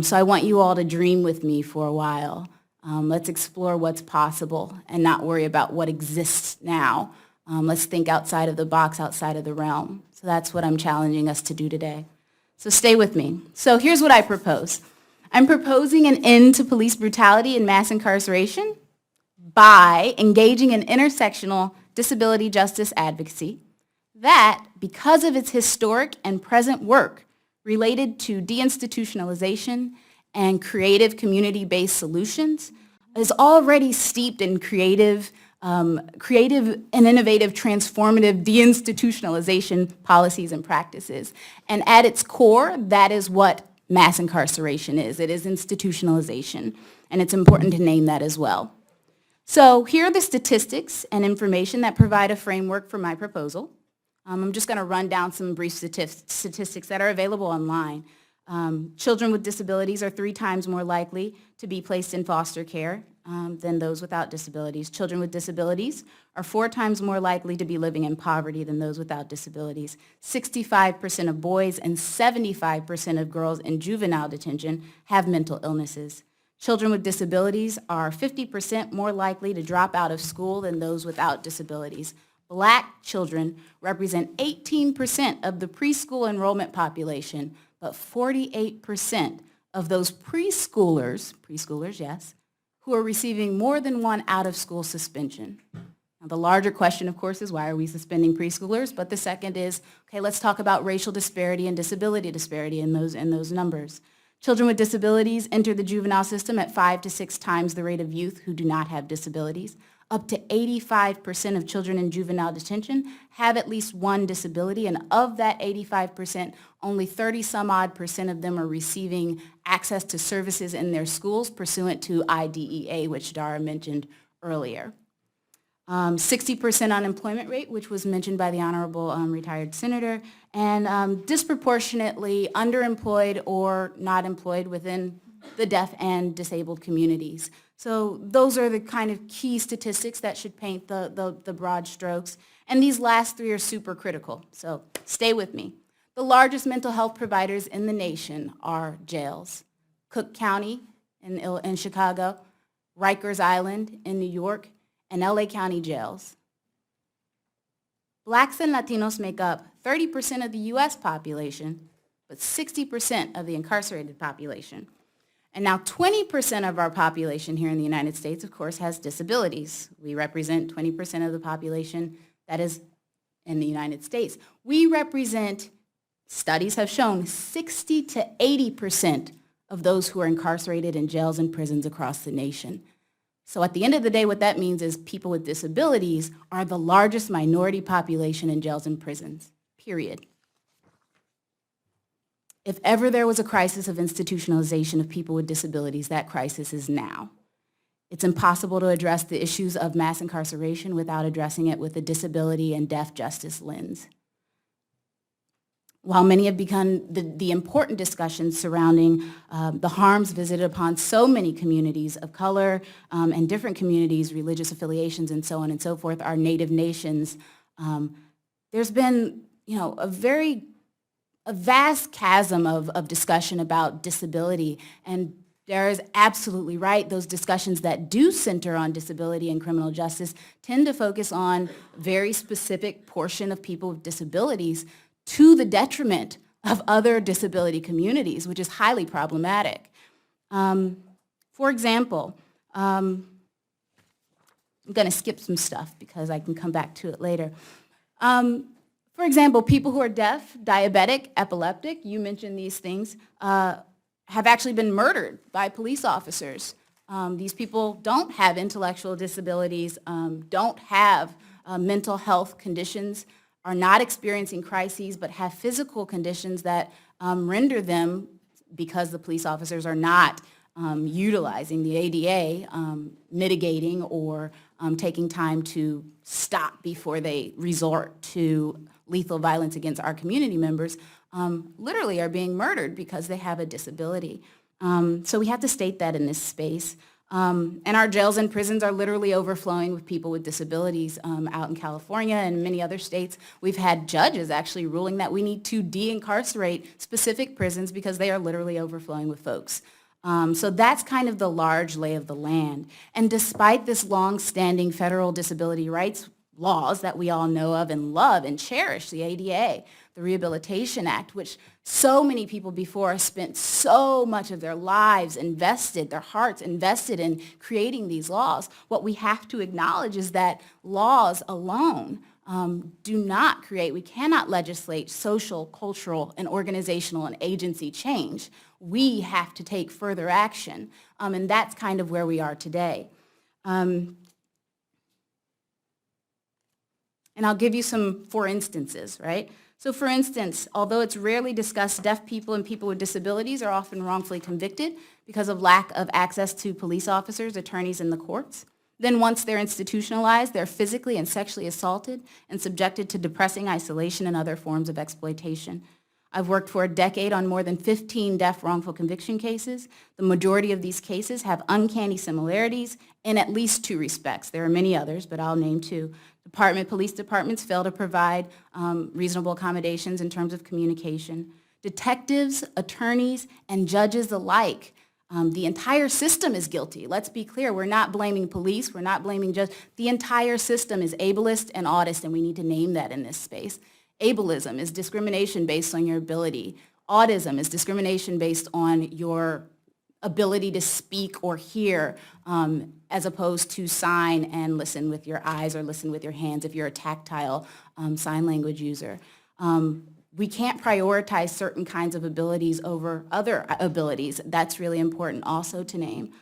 So I want you all to dream with me for a while. Let's explore what's possible and not worry about what exists now. Let's think outside of the box, outside of the realm. So that's what I'm challenging us to do today. So stay with me. So here's what I propose. I'm proposing an end to police brutality and mass incarceration by engaging in intersectional disability justice advocacy that, because of its historic and present work related to deinstitutionalization and creative community-based solutions, is already steeped in creative and innovative, transformative deinstitutionalization policies and practices. And at its core, that is what mass incarceration is. It is institutionalization, and it's important to name that as well. So here are the statistics and information that provide a framework for my proposal. I'm just going to run down some brief statistics that are available online. Children with disabilities are 3 times more likely to be placed in foster care than those without disabilities. Children with disabilities are 4 times more likely to be living in poverty than those without disabilities. 65% of boys and 75% of girls in juvenile detention have mental illnesses. Children with disabilities are 50% more likely to drop out of school than those without disabilities. Black children represent 18% of the preschool enrollment population, but 48% of those preschoolers, yes, who are receiving more than one out-of-school suspension. Now, the larger question, of course, is why are we suspending preschoolers? But the second is, okay, let's talk about racial disparity and disability disparity in those numbers. Children with disabilities enter the juvenile system at 5 to 6 times the rate of youth who do not have disabilities. Up to 85% of children in juvenile detention have at least one disability, and of that 85%, only 30-some-odd% of them are receiving access to services in their schools pursuant to IDEA, which Dara mentioned earlier. 60% unemployment rate, which was mentioned by the Honorable retired Senator, and disproportionately underemployed or not employed within the deaf and disabled communities. So those are the kind of key statistics that should paint the broad strokes. And these last 3 are super critical, so stay with me. The largest mental health providers in the nation are jails. Cook County in Chicago, Rikers Island in New York, and LA County jails. Blacks and Latinos make up 30% of the US population, but 60% of the incarcerated population. And now 20% of our population here in the United States, of course, has disabilities. We represent 20% of the population that is in the United States. We represent, studies have shown, 60 to 80% of those who are incarcerated in jails and prisons across the nation. So at the end of the day, what that means is people with disabilities are the largest minority population in jails and prisons, period. If ever there was a crisis of institutionalization of people with disabilities, that crisis is now. It's impossible to address the issues of mass incarceration without addressing it with a disability and deaf justice lens. While many have begun the important discussions surrounding the harms visited upon so many communities of color and different communities, religious affiliations, and so on and so forth, our native nations, there's been, a vast chasm of discussion about disability, and Dara is absolutely right. Those discussions that do center on disability and criminal justice tend to focus on a very specific portion of people with disabilities to the detriment of other disability communities, which is highly problematic. For example, I'm going to skip some stuff because I can come back to it later. For example, people who are deaf, diabetic, epileptic, you mentioned these things, have actually been murdered by police officers. These people don't have intellectual disabilities, don't have mental health conditions, are not experiencing crises, but have physical conditions that render them, because the police officers are not utilizing the ADA, mitigating or taking time to stop before they resort to lethal violence against our community members, literally are being murdered because they have a disability. So we have to state that in this space. And our jails and prisons are literally overflowing with people with disabilities out in California and many other states. We've had judges actually ruling that we need to de-incarcerate specific prisons because they are literally overflowing with folks. So that's kind of the large lay of the land. And despite this long-standing federal disability rights laws that we all know of and love and cherish, the ADA, the Rehabilitation Act, which so many people before us spent so much of their lives invested, their hearts invested in creating these laws, what we have to acknowledge is that laws alone do not create, we cannot legislate social, cultural, and organizational and agency change. We have to take further action, and that's kind of where we are today. And I'll give you some for instances, right? So for instance, although it's rarely discussed, deaf people and people with disabilities are often wrongfully convicted because of lack of access to police officers, attorneys, and the courts. Then once they're institutionalized, they're physically and sexually assaulted and subjected to depressing isolation and other forms of exploitation. I've worked for a decade on more than 15 deaf wrongful conviction cases. The majority of these cases have uncanny similarities in at least 2 respects. There are many others, but I'll name 2. Police departments fail to provide reasonable accommodations in terms of communication. Detectives, attorneys, and judges alike, the entire system is guilty. Let's be clear, we're not blaming police, we're not blaming judges. The entire system is ableist and autist, and we need to name that in this space. Ableism is discrimination based on your ability. Autism is discrimination based on your ability to speak or hear, as opposed to sign and listen with your eyes or listen with your hands if you're a tactile sign language user. We can't prioritize certain kinds of abilities over other abilities. That's really important also to name.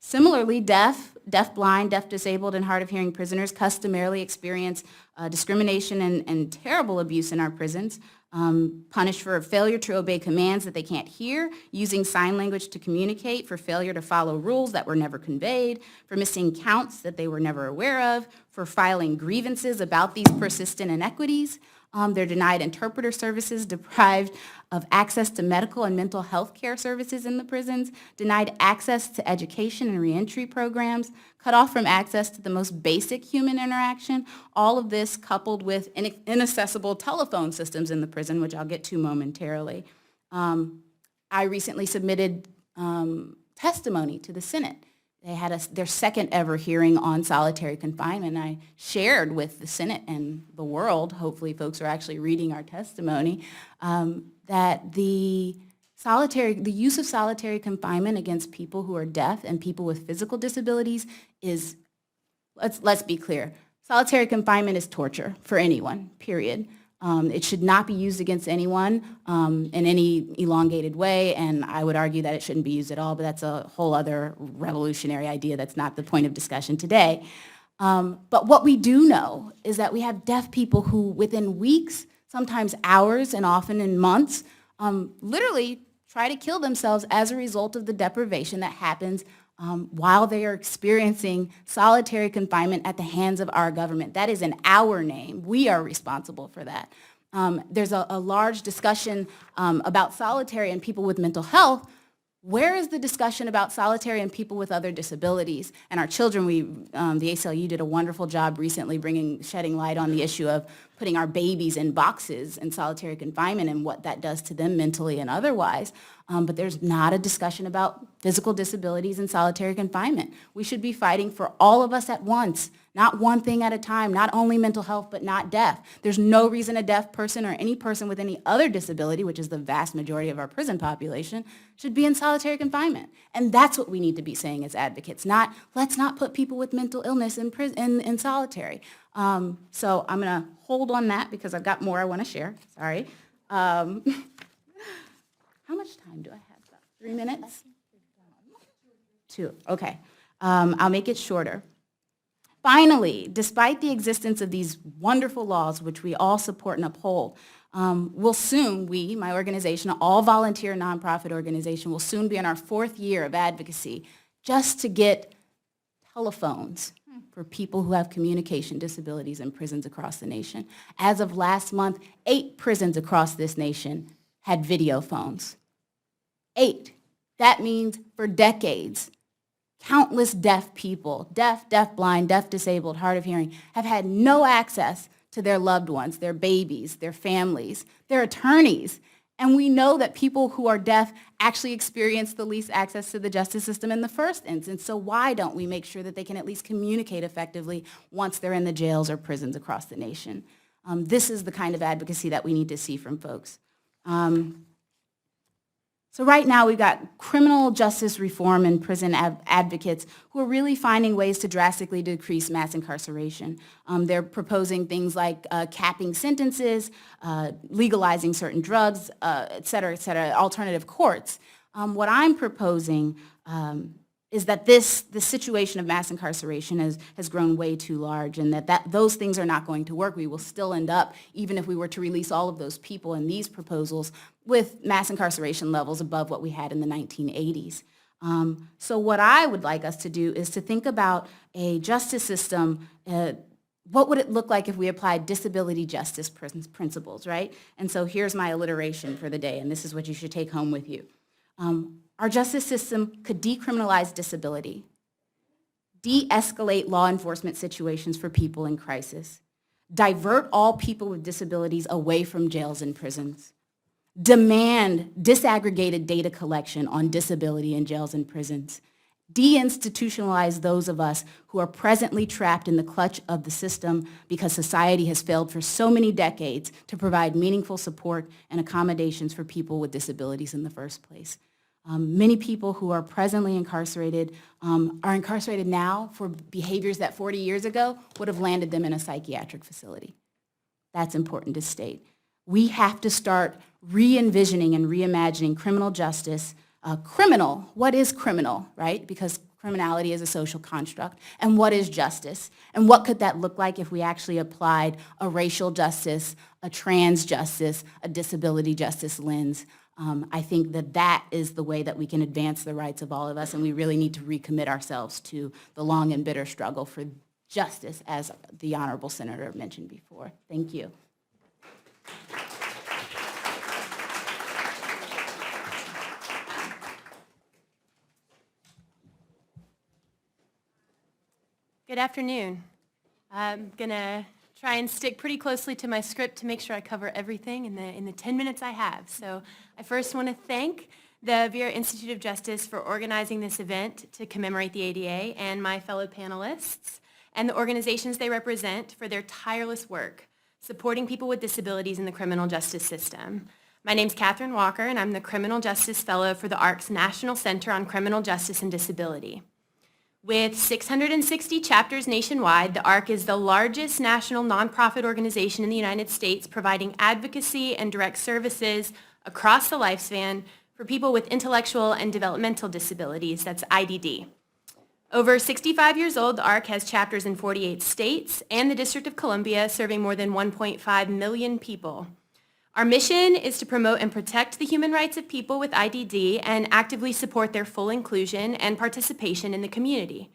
Similarly, deaf-blind, deaf-disabled, and hard-of-hearing prisoners customarily experience discrimination and terrible abuse in our prisons, punished for failure to obey commands that they can't hear, using sign language to communicate, for failure to follow rules that were never conveyed, for missing counts that they were never aware of, for filing grievances about these persistent inequities. They're denied interpreter services, deprived of access to medical and mental health care services in the prisons, denied access to education and reentry programs, cut off from access to the most basic human interaction. All of this coupled with inaccessible telephone systems in the prison, which I'll get to momentarily. I recently submitted testimony to the Senate. They had their second ever hearing on solitary confinement. I shared with the Senate and the world, hopefully folks are actually reading our testimony, that the use of solitary confinement against people who are deaf and people with physical disabilities is, let's be clear, solitary confinement is torture for anyone, period. It should not be used against anyone in any elongated way, and I would argue that it shouldn't be used at all, but that's a whole other revolutionary idea that's not the point of discussion today. But what we do know is that we have deaf people who within weeks, sometimes hours, and often in months, literally try to kill themselves as a result of the deprivation that happens while they are experiencing solitary confinement at the hands of our government. That is in our name. We are responsible for that. There's a large discussion about solitary and people with mental health. Where is the discussion about solitary and people with other disabilities? And our children, the ACLU did a wonderful job recently shedding light on the issue of putting our babies in boxes in solitary confinement and what that does to them mentally and otherwise. But there's not a discussion about physical disabilities in solitary confinement. We should be fighting for all of us at once, not one thing at a time, not only mental health, but not deaf. There's no reason a deaf person or any person with any other disability, which is the vast majority of our prison population, should be in solitary confinement. And that's what we need to be saying as advocates, let's not put people with mental illness in solitary. So I'm going to hold on that because I've got more I want to share. Sorry. How much time do I have? About 3 minutes? 2. Okay. I'll make it shorter. Finally, despite the existence of these wonderful laws, which we all support and uphold, we'll soon, my organization, an all-volunteer nonprofit organization, will soon be in our 4th year of advocacy just to get telephones for people who have communication disabilities in prisons across the nation. As of last month, 8 prisons across this nation had video phones. 8. That means for decades, countless deaf people, deaf-blind, deaf-disabled, hard of hearing, have had no access to their loved ones, their babies, their families, their attorneys. And we know that people who are deaf actually experience the least access to the justice system in the first instance. So why don't we make sure that they can at least communicate effectively once they're in the jails or prisons across the nation? This is the kind of advocacy that we need to see from folks. So right now we've got criminal justice reform and prison advocates who are really finding ways to drastically decrease mass incarceration. They're proposing things like capping sentences, legalizing certain drugs, et cetera, alternative courts. What I'm proposing is that the situation of mass incarceration has grown way too large, and that those things are not going to work. We will still end up, even if we were to release all of those people in these proposals, with mass incarceration levels above what we had in the 1980s. So what I would like us to do is to think about a justice system. What would it look like if we applied disability justice principles, right? And so here's my alliteration for the day, and this is what you should take home with you. Our justice system could decriminalize disability, de-escalate law enforcement situations for people in crisis, divert all people with disabilities away from jails and prisons, demand disaggregated data collection on disability in jails and prisons, deinstitutionalize those of us who are presently trapped in the clutch of the system because society has failed for so many decades to provide meaningful support and accommodations for people with disabilities in the first place. Many people who are presently incarcerated are incarcerated now for behaviors that 40 years ago would have landed them in a psychiatric facility. That's important to state. We have to start re-envisioning and reimagining criminal justice. Criminal, what is criminal, right? Because criminality is a social construct. And what is justice? And what could that look like if we actually applied a racial justice, a trans justice, a disability justice lens? I think that is the way that we can advance the rights of all of us, and we really need to recommit ourselves to the long and bitter struggle for justice, as the Honorable Senator mentioned before. Thank you. Good afternoon. I'm going to try and stick pretty closely to my script to make sure I cover everything in the 10 minutes I have. So I first want to thank the Vera Institute of Justice for organizing this event to commemorate the ADA, and my fellow panelists and the organizations they represent for their tireless work supporting people with disabilities in the criminal justice system. My name's Catherine Walker, and I'm the Criminal Justice Fellow for the ARC's National Center on Criminal Justice and Disability. With 660 chapters nationwide, the ARC is the largest national nonprofit organization in the United States, providing advocacy and direct services across the lifespan for people with intellectual and developmental disabilities, that's IDD. Over 65 years old, the ARC has chapters in 48 states and the District of Columbia, serving more than 1.5 million people. Our mission is to promote and protect the human rights of people with IDD and actively support their full inclusion and participation in the community.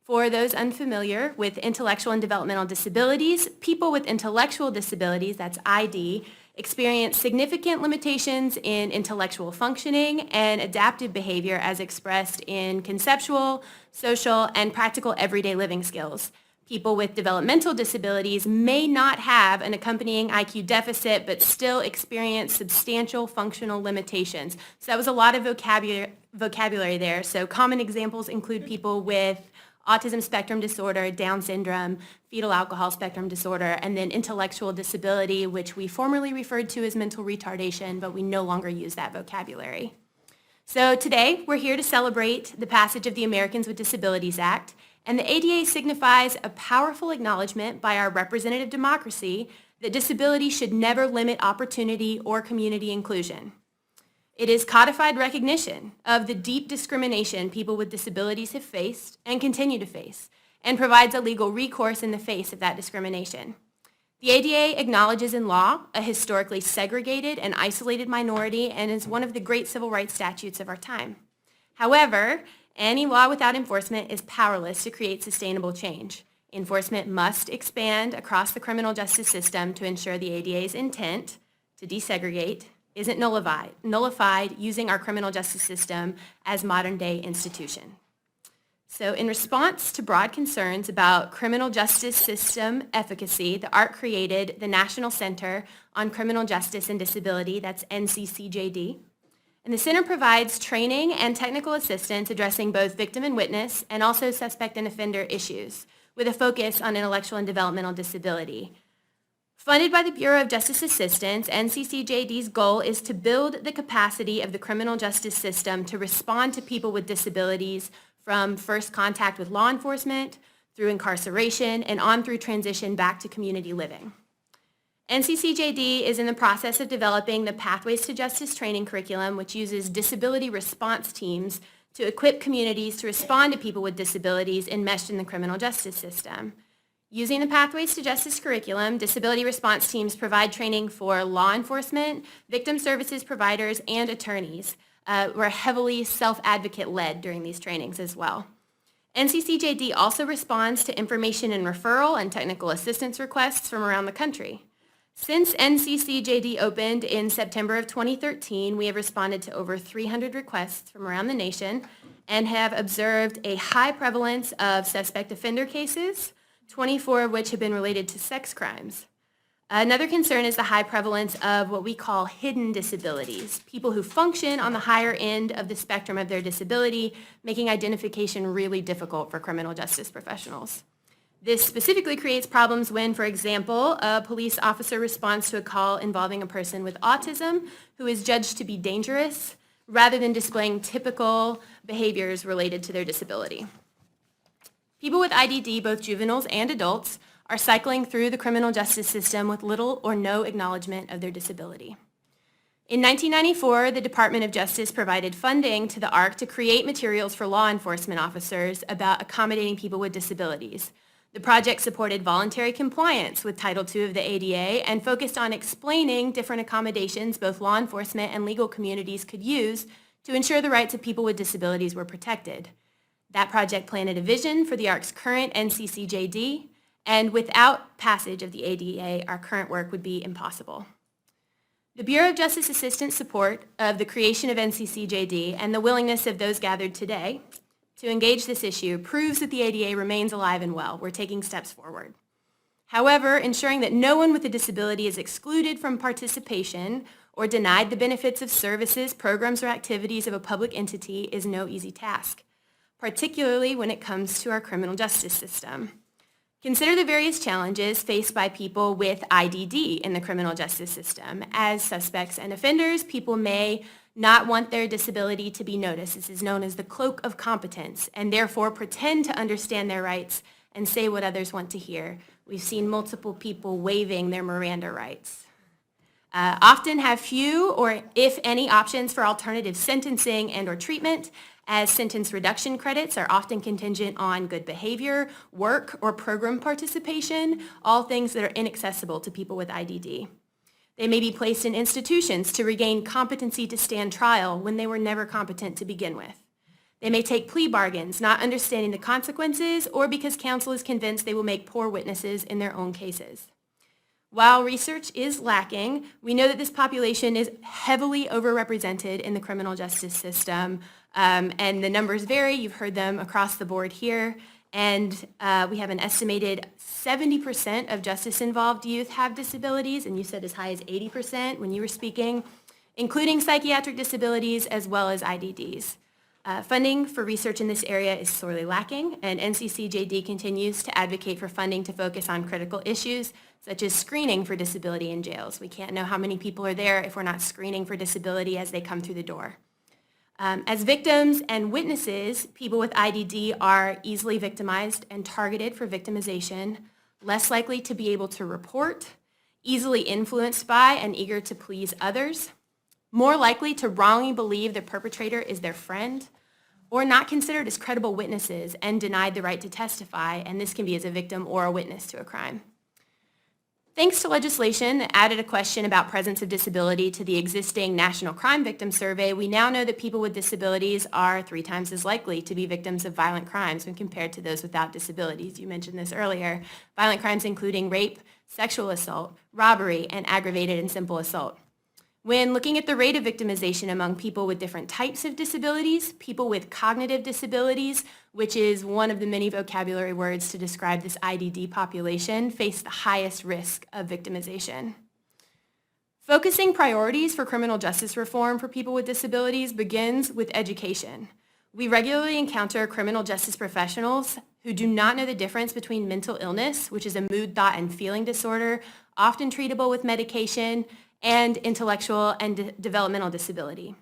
For those unfamiliar with intellectual and developmental disabilities, people with intellectual disabilities, that's ID, experience significant limitations in intellectual functioning and adaptive behavior as expressed in conceptual, social, and practical everyday living skills. People with developmental disabilities may not have an accompanying IQ deficit, but still experience substantial functional limitations. So that was a lot of vocabulary there. So common examples include people with autism spectrum disorder, Down syndrome, fetal alcohol spectrum disorder, and then intellectual disability, which we formerly referred to as mental retardation, but we no longer use that vocabulary. So today, we're here to celebrate the passage of the Americans with Disabilities Act, and the ADA signifies a powerful acknowledgement by our representative democracy that disability should never limit opportunity or community inclusion. It is codified recognition of the deep discrimination people with disabilities have faced and continue to face, and provides a legal recourse in the face of that discrimination. The ADA acknowledges in law a historically segregated and isolated minority and is one of the great civil rights statutes of our time. However, any law without enforcement is powerless to create sustainable change. Enforcement must expand across the criminal justice system to ensure the ADA's intent to desegregate isn't nullified using our criminal justice system as modern-day institution. So in response to broad concerns about criminal justice system efficacy, the ARC created the National Center on Criminal Justice and Disability, that's NCCJD. And the center provides training and technical assistance addressing both victim and witness and also suspect and offender issues with a focus on intellectual and developmental disability. Funded by the Bureau of Justice Assistance, NCCJD's goal is to build the capacity of the criminal justice system to respond to people with disabilities from first contact with law enforcement, through incarceration, and on through transition back to community living. NCCJD is in the process of developing the Pathways to Justice training curriculum, which uses disability response teams to equip communities to respond to people with disabilities enmeshed in the criminal justice system. Using the Pathways to Justice curriculum, disability response teams provide training for law enforcement, victim services providers, and attorneys. We're heavily self-advocate led during these trainings as well. NCCJD also responds to information and referral and technical assistance requests from around the country. Since NCCJD opened in September of 2013, we have responded to over 300 requests from around the nation and have observed a high prevalence of suspect offender cases, 24 of which have been related to sex crimes. Another concern is the high prevalence of what we call hidden disabilities, people who function on the higher end of the spectrum of their disability, making identification really difficult for criminal justice professionals. This specifically creates problems when, for example, a police officer responds to a call involving a person with autism who is judged to be dangerous rather than displaying typical behaviors related to their disability. People with IDD, both juveniles and adults, are cycling through the criminal justice system with little or no acknowledgement of their disability. In 1994, the Department of Justice provided funding to the ARC to create materials for law enforcement officers about accommodating people with disabilities. The project supported voluntary compliance with Title II of the ADA and focused on explaining different accommodations both law enforcement and legal communities could use to ensure the rights of people with disabilities were protected. That project planted a vision for the ARC's current NCCJD, and without passage of the ADA, our current work would be impossible. The Bureau of Justice Assistance support of the creation of NCCJD and the willingness of those gathered today to engage this issue proves that the ADA remains alive and well. We're taking steps forward. However, ensuring that no one with a disability is excluded from participation or denied the benefits of services, programs, or activities of a public entity is no easy task, particularly when it comes to our criminal justice system. Consider the various challenges faced by people with IDD in the criminal justice system. As suspects and offenders, people may not want their disability to be noticed. This is known as the cloak of competence, and therefore pretend to understand their rights and say what others want to hear. We've seen multiple people waiving their Miranda rights. Often have few or if any options for alternative sentencing and or treatment, as sentence reduction credits are often contingent on good behavior, work, or program participation, all things that are inaccessible to people with IDD. They may be placed in institutions to regain competency to stand trial when they were never competent to begin with. They may take plea bargains, not understanding the consequences, or because counsel is convinced they will make poor witnesses in their own cases. While research is lacking, we know that this population is heavily overrepresented in the criminal justice system, and the numbers vary. You've heard them across the board here, and we have an estimated 70% of justice-involved youth have disabilities, and you said as high as 80% when you were speaking, including psychiatric disabilities as well as IDDs. Funding for research in this area is sorely lacking, and NCCJD continues to advocate for funding to focus on critical issues such as screening for disability in jails. We can't know how many people are there if we're not screening for disability as they come through the door. As victims and witnesses, people with IDD are easily victimized and targeted for victimization, less likely to be able to report, easily influenced by and eager to please others, more likely to wrongly believe the perpetrator is their friend, or not considered as credible witnesses and denied the right to testify, and this can be as a victim or a witness to a crime. Thanks to legislation that added a question about presence of disability to the existing National Crime Victim Survey, we now know that people with disabilities are 3 times as likely to be victims of violent crimes when compared to those without disabilities. You mentioned this earlier. Violent crimes including rape, sexual assault, robbery, and aggravated and simple assault. When looking at the rate of victimization among people with different types of disabilities, people with cognitive disabilities, which is one of the many vocabulary words to describe this IDD population, face the highest risk of victimization. Focusing priorities for criminal justice reform for people with disabilities begins with education. We regularly encounter criminal justice professionals who do not know the difference between mental illness, which is a mood, thought, and feeling disorder, often treatable with medication, and intellectual and developmental disability.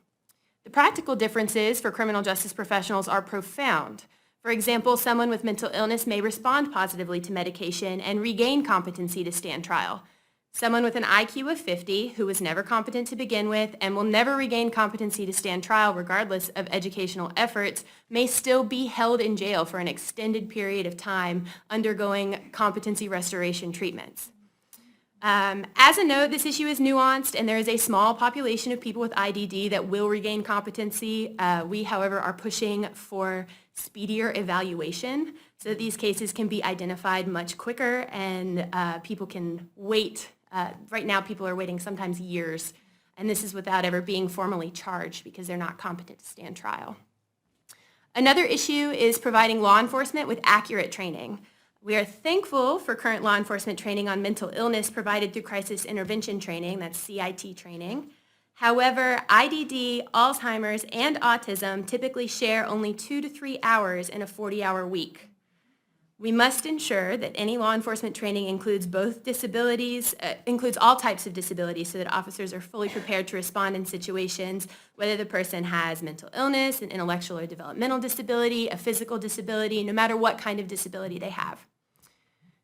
The practical differences for criminal justice professionals are profound. For example, someone with mental illness may respond positively to medication and regain competency to stand trial. Someone with an IQ of 50, who was never competent to begin with and will never regain competency to stand trial regardless of educational efforts, may still be held in jail for an extended period of time undergoing competency restoration treatments. As a note, this issue is nuanced, and there is a small population of people with IDD that will regain competency. We, however, are pushing for speedier evaluation so that these cases can be identified much quicker and people can wait. Right now, people are waiting sometimes years, and this is without ever being formally charged because they're not competent to stand trial. Another issue is providing law enforcement with accurate training. We are thankful for current law enforcement training on mental illness provided through crisis intervention training, that's CIT training. However, IDD, Alzheimer's, and autism typically share only 2 to 3 hours in a 40-hour week. We must ensure that any law enforcement training includes both disabilities, includes all types of disabilities so that officers are fully prepared to respond in situations, whether the person has mental illness, an intellectual or developmental disability, a physical disability, no matter what kind of disability they have.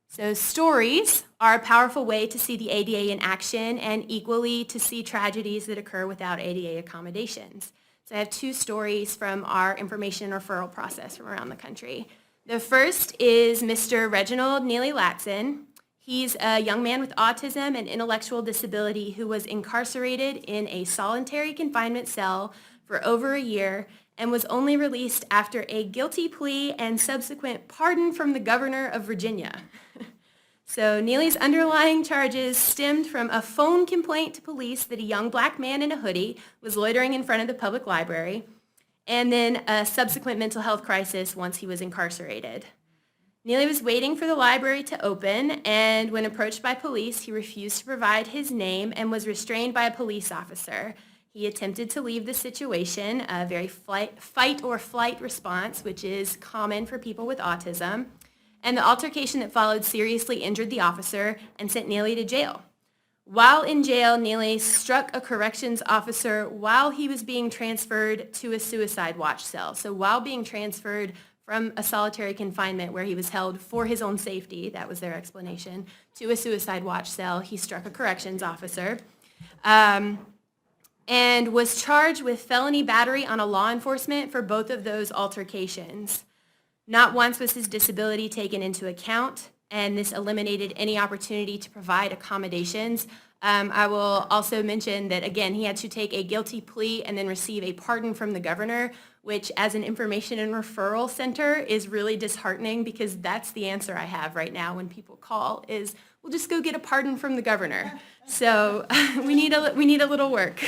So stories are a powerful way to see the ADA in action and equally to see tragedies that occur without ADA accommodations. So I have 2 stories from our information referral process from around the country. The first is Mr. Reginald Neely Latson. He's a young man with autism and intellectual disability who was incarcerated in a solitary confinement cell for over a year and was only released after a guilty plea and subsequent pardon from the governor of Virginia. So Neely's underlying charges stemmed from a phone complaint to police that a young black man in a hoodie was loitering in front of the public library, and then a subsequent mental health crisis once he was incarcerated. Neely was waiting for the library to open, and when approached by police, he refused to provide his name and was restrained by a police officer. He attempted to leave the situation, a very fight or flight response, which is common for people with autism. And the altercation that followed seriously injured the officer and sent Neely to jail. While in jail, Neely struck a corrections officer while he was being transferred to a suicide watch cell. So while being transferred from a solitary confinement where he was held for his own safety, that was their explanation, to a suicide watch cell, he struck a corrections officer. And was charged with felony battery on a law enforcement for both of those altercations. Not once was his disability taken into account, and this eliminated any opportunity to provide accommodations. I will also mention that, again, he had to take a guilty plea and then receive a pardon from the governor, which as an information and referral center is really disheartening because that's the answer I have right now when people call is, we'll just go get a pardon from the governor. So we need a little work.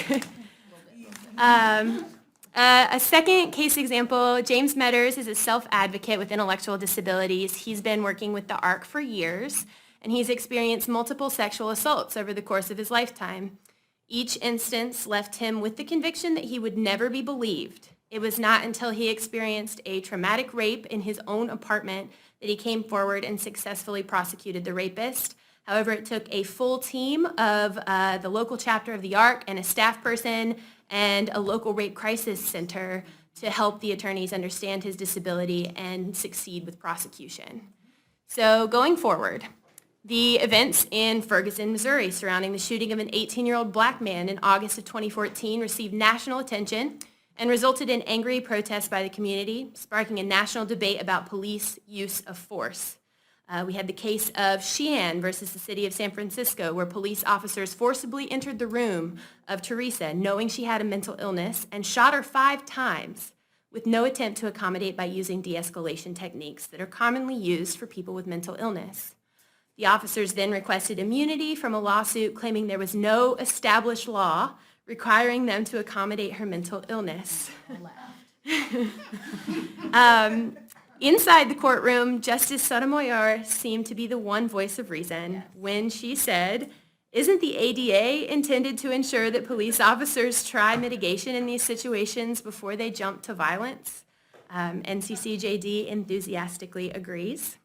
A second case example, James Metters is a self-advocate with intellectual disabilities. He's been working with the ARC for years, and he's experienced multiple sexual assaults over the course of his lifetime. Each instance left him with the conviction that he would never be believed. It was not until he experienced a traumatic rape in his own apartment that he came forward and successfully prosecuted the rapist. However, it took a full team of the local chapter of the ARC and a staff person and a local rape crisis center to help the attorneys understand his disability and succeed with prosecution. So going forward, the events in Ferguson, Missouri surrounding the shooting of an 18-year-old black man in August of 2014 received national attention and resulted in angry protests by the community, sparking a national debate about police use of force. We had the case of Sheehan versus the city of San Francisco, where police officers forcibly entered the room of Teresa, knowing she had a mental illness, and shot her 5 times with no attempt to accommodate by using de-escalation techniques that are commonly used for people with mental illness. The officers then requested immunity from a lawsuit claiming there was no established law requiring them to accommodate her mental illness. Inside the courtroom, Justice Sotomayor seemed to be the one voice of reason when she said, "Isn't the ADA intended to ensure that police officers try mitigation in these situations before they jump to violence?" NCCJD enthusiastically agrees.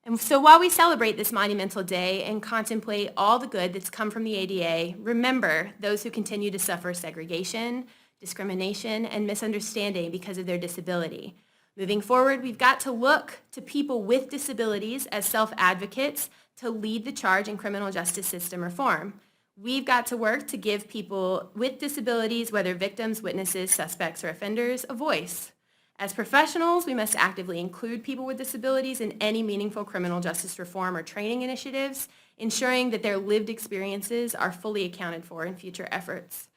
And so while we celebrate this monumental day and contemplate all the good that's come from the ADA, remember those who continue to suffer segregation, discrimination, and misunderstanding because of their disability. Moving forward, we've got to look to people with disabilities as self-advocates to lead the charge in criminal justice system reform. We've got to work to give people with disabilities, whether victims, witnesses, suspects, or offenders, a voice. As professionals, we must actively include people with disabilities in any meaningful criminal justice reform or training initiatives, ensuring that their lived experiences are fully accounted for in future efforts.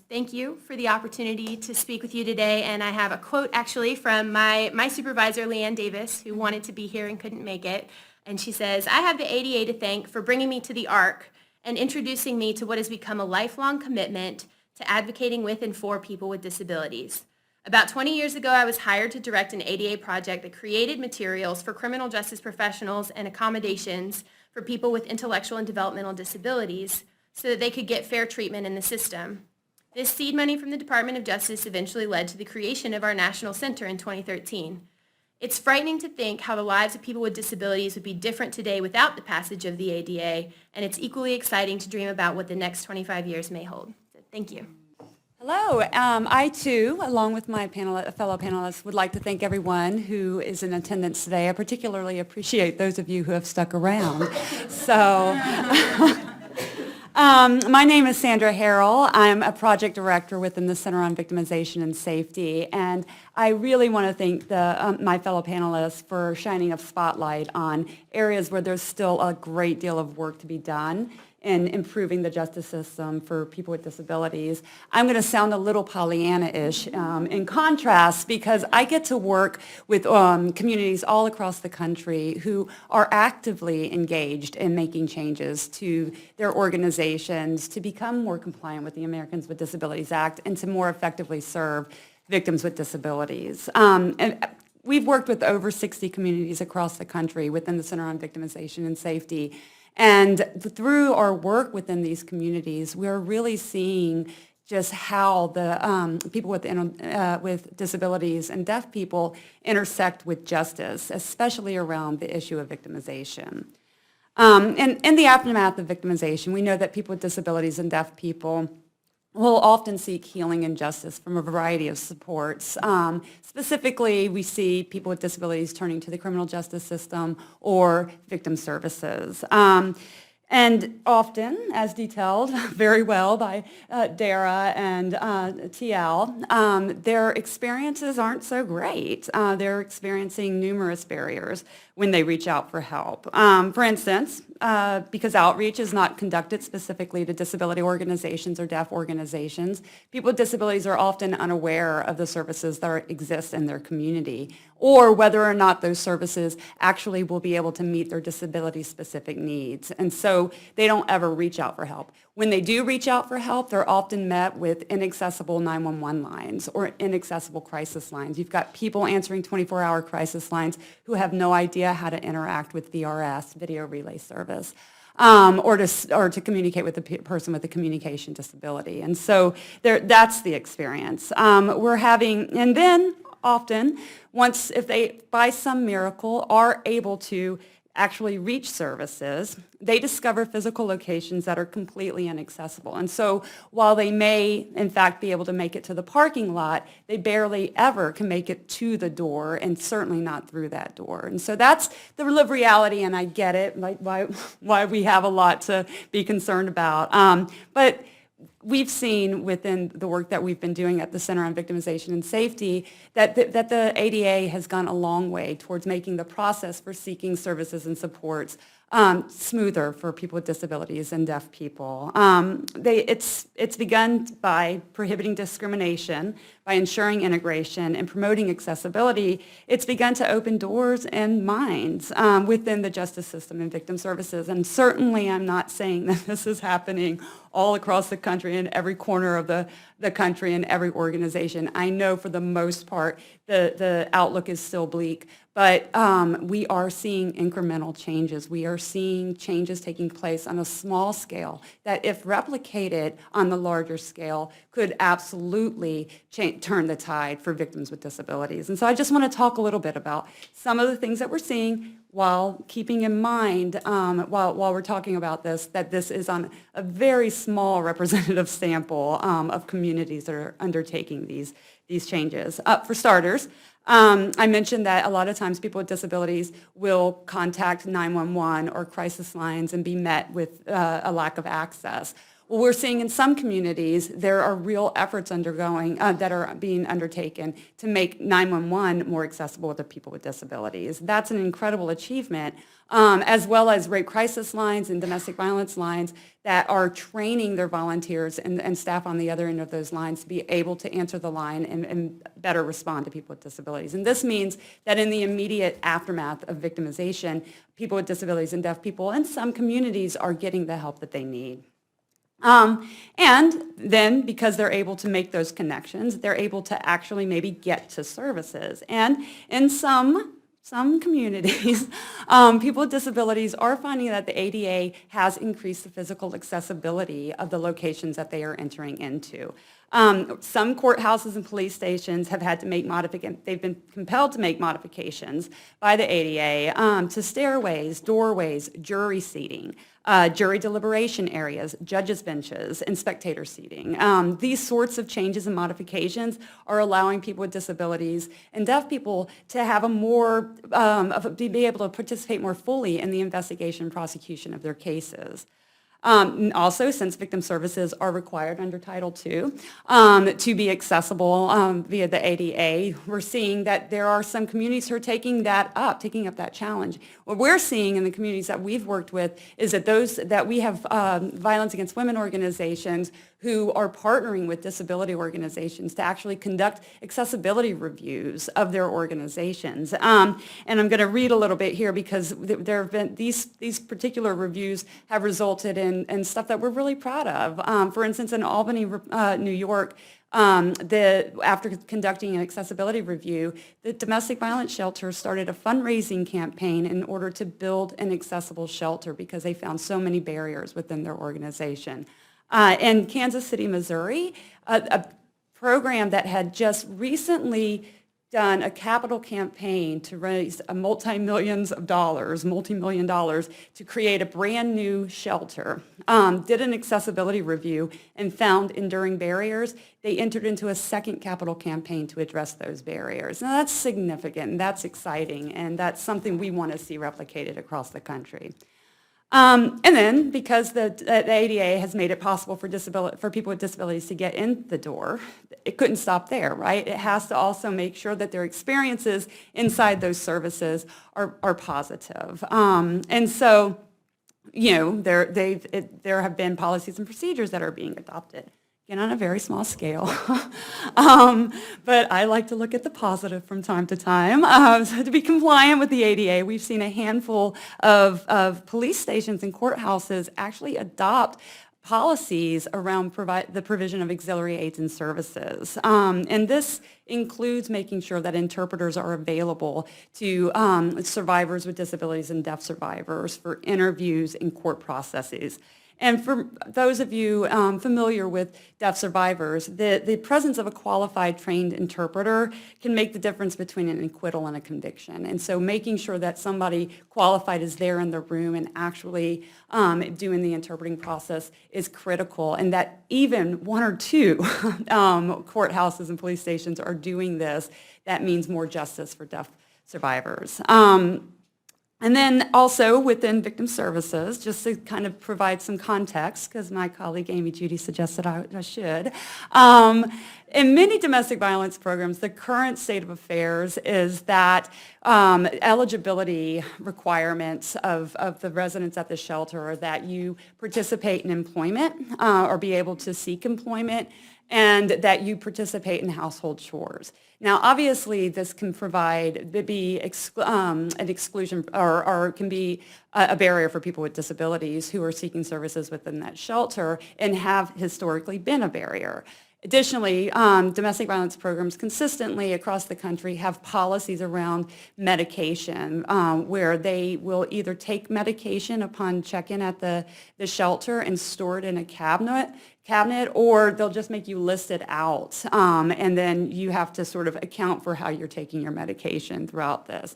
Thank you for the opportunity to speak with you today, and I have a quote actually from my supervisor, Leanne Davis, who wanted to be here and couldn't make it, and she says, "I have the ADA to thank for bringing me to the ARC and introducing me to what has become a lifelong commitment to advocating with and for people with disabilities. About 20 years ago, I was hired to direct an ADA project that created materials for criminal justice professionals and accommodations for people with intellectual and developmental disabilities so that they could get fair treatment in the system. This seed money from the Department of Justice eventually led to the creation of our National Center in 2013. It's frightening to think how the lives of people with disabilities would be different today without the passage of the ADA, and it's equally exciting to dream about what the next 25 years may hold." So, thank you. Hello. I too, along with my fellow panelists, would like to thank everyone who is in attendance today. I particularly appreciate those of you who have stuck around. So, my name is Sandra Hero. I'm a project director within the Center on Victimization and Safety, and I really want to thank my fellow panelists for shining a spotlight on areas where there's still a great deal of work to be done in improving the justice system for people with disabilities. I'm going to sound a little Pollyanna-ish in contrast because I get to work with communities all across the country who are actively engaged in making changes to their organizations to become more compliant with the Americans with Disabilities Act and to more effectively serve victims with disabilities. And we've worked with over 60 communities across the country within the Center on Victimization and Safety. And through our work within these communities, we're really seeing just how the people with disabilities and deaf people intersect with justice, especially around the issue of victimization. And in the aftermath of victimization, we know that people with disabilities and deaf people will often seek healing and justice from a variety of supports. Specifically, we see people with disabilities turning to the criminal justice system or victim services. And often, as detailed very well by Dara and TL, their experiences aren't so great. They're experiencing numerous barriers when they reach out for help. For instance, because outreach is not conducted specifically to disability organizations or deaf organizations, people with disabilities are often unaware of the services that exist in their community, or whether or not those services actually will be able to meet their disability-specific needs. And so they don't ever reach out for help. When they do reach out for help, they're often met with inaccessible 911 lines or inaccessible crisis lines. You've got people answering 24-hour crisis lines who have no idea how to interact with VRS, Video Relay Service, or to communicate with a person with a communication disability. And so that's the experience. We're having, and then often, once, if they, by some miracle, are able to actually reach services, they discover physical locations that are completely inaccessible. And so while they may, in fact, be able to make it to the parking lot, they barely ever can make it to the door, and certainly not through that door. And so that's the reality, and I get it, like why we have a lot to be concerned about. But we've seen within the work that we've been doing at the Center on Victimization and Safety that the ADA has gone a long way towards making the process for seeking services and supports smoother for people with disabilities and deaf people. It's begun by prohibiting discrimination, by ensuring integration and promoting accessibility. It's begun to open doors and minds within the justice system and victim services. And certainly I'm not saying that this is happening all across the country in every corner of the country and every organization. I know for the most part the outlook is still bleak, but we are seeing incremental changes. We are seeing changes taking place on a small scale that, if replicated on the larger scale, could absolutely turn the tide for victims with disabilities. And so I just want to talk a little bit about some of the things that we're seeing while keeping in mind, while we're talking about this, that this is on a very small representative sample of communities that are undertaking these changes. For starters, I mentioned that a lot of times people with disabilities will contact 911 or crisis lines and be met with a lack of access. Well, we're seeing in some communities there are real efforts that are being undertaken to make 911 more accessible to people with disabilities. That's an incredible achievement, as well as rape crisis lines and domestic violence lines that are training their volunteers and staff on the other end of those lines to be able to answer the line and better respond to people with disabilities. And this means that in the immediate aftermath of victimization, people with disabilities and deaf people in some communities are getting the help that they need. And then because they're able to make those connections, they're able to actually maybe get to services. And in some communities, people with disabilities are finding that the ADA has increased the physical accessibility of the locations that they are entering into. Some courthouses and police stations have had to make they've been compelled to make modifications by the ADA to stairways, doorways, jury seating, jury deliberation areas, judges' benches, and spectator seating. These sorts of changes and modifications are allowing people with disabilities and deaf people to have be able to participate more fully in the investigation and prosecution of their cases. Also, since victim services are required under Title II to be accessible via the ADA, we're seeing that there are some communities who are taking up that challenge. What we're seeing in the communities that we've worked with is that we have violence against women organizations who are partnering with disability organizations to actually conduct accessibility reviews of their organizations. And I'm going to read a little bit here because there have been these particular reviews have resulted in stuff that we're really proud of. For instance, in Albany, New York, after conducting an accessibility review, the domestic violence shelter started a fundraising campaign in order to build an accessible shelter because they found so many barriers within their organization. In Kansas City, Missouri, a program that had just recently done a capital campaign to raise multi-million dollars to create a brand new shelter, did an accessibility review and found enduring barriers. They entered into a second capital campaign to address those barriers. Now that's significant, and that's exciting, and that's something we want to see replicated across the country. And then, because the ADA has made it possible for people with disabilities to get in the door, it couldn't stop there, right? It has to also make sure that their experiences inside those services are positive. And so, there have been policies and procedures that are being adopted. Again, on a very small scale. But I like to look at the positive from time to time. So to be compliant with the ADA, we've seen a handful of police stations and courthouses actually adopt policies around the provision of auxiliary aids and services. And this includes making sure that interpreters are available to survivors with disabilities and deaf survivors for interviews and court processes. And for those of you familiar with deaf survivors, the presence of a qualified trained interpreter can make the difference between an acquittal and a conviction. And so making sure that somebody qualified is there in the room and actually doing the interpreting process is critical, and that even one or two courthouses and police stations are doing this, that means more justice for deaf survivors. And then also within victim services, just to kind of provide some context, because my colleague Amy Judy suggested I should, in many domestic violence programs, the current state of affairs is that eligibility requirements of the residents at the shelter are that you participate in employment or be able to seek employment, and that you participate in household chores. Now, obviously, this can be an exclusion or can be a barrier for people with disabilities who are seeking services within that shelter and have historically been a barrier. Additionally, domestic violence programs consistently across the country have policies around medication where they will either take medication upon check-in at the shelter and store it in a cabinet, or they'll just make you list it out, and then you have to sort of account for how you're taking your medication throughout this.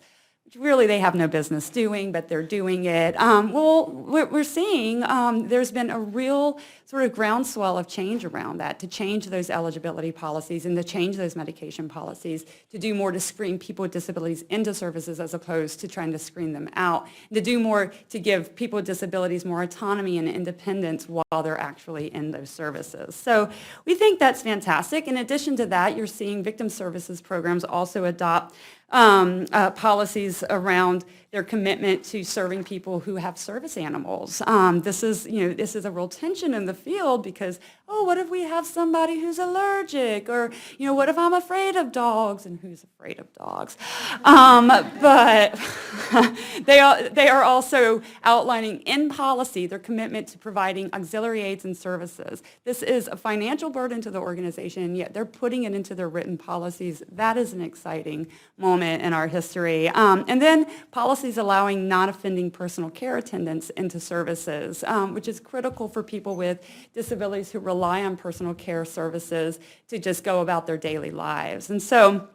which really they have no business doing, but they're doing it. We're seeing there's been a real sort of groundswell of change around that, to change those eligibility policies and to change those medication policies, to do more to screen people with disabilities into services as opposed to trying to screen them out, and to do more to give people with disabilities more autonomy and independence while they're actually in those services. So we think that's fantastic. In addition to that, you're seeing victim services programs also adopt policies around their commitment to serving people who have service animals. This is a real tension in the field because, what if we have somebody who's allergic, or what if I'm afraid of dogs, and who's afraid of dogs? But they are also outlining in policy their commitment to providing auxiliary aids and services. This is a financial burden to the organization, and yet they're putting it into their written policies. That is an exciting moment in our history. And then policies allowing non-offending personal care attendants into services, which is critical for people with disabilities who rely on personal care services to just go about their daily lives. And so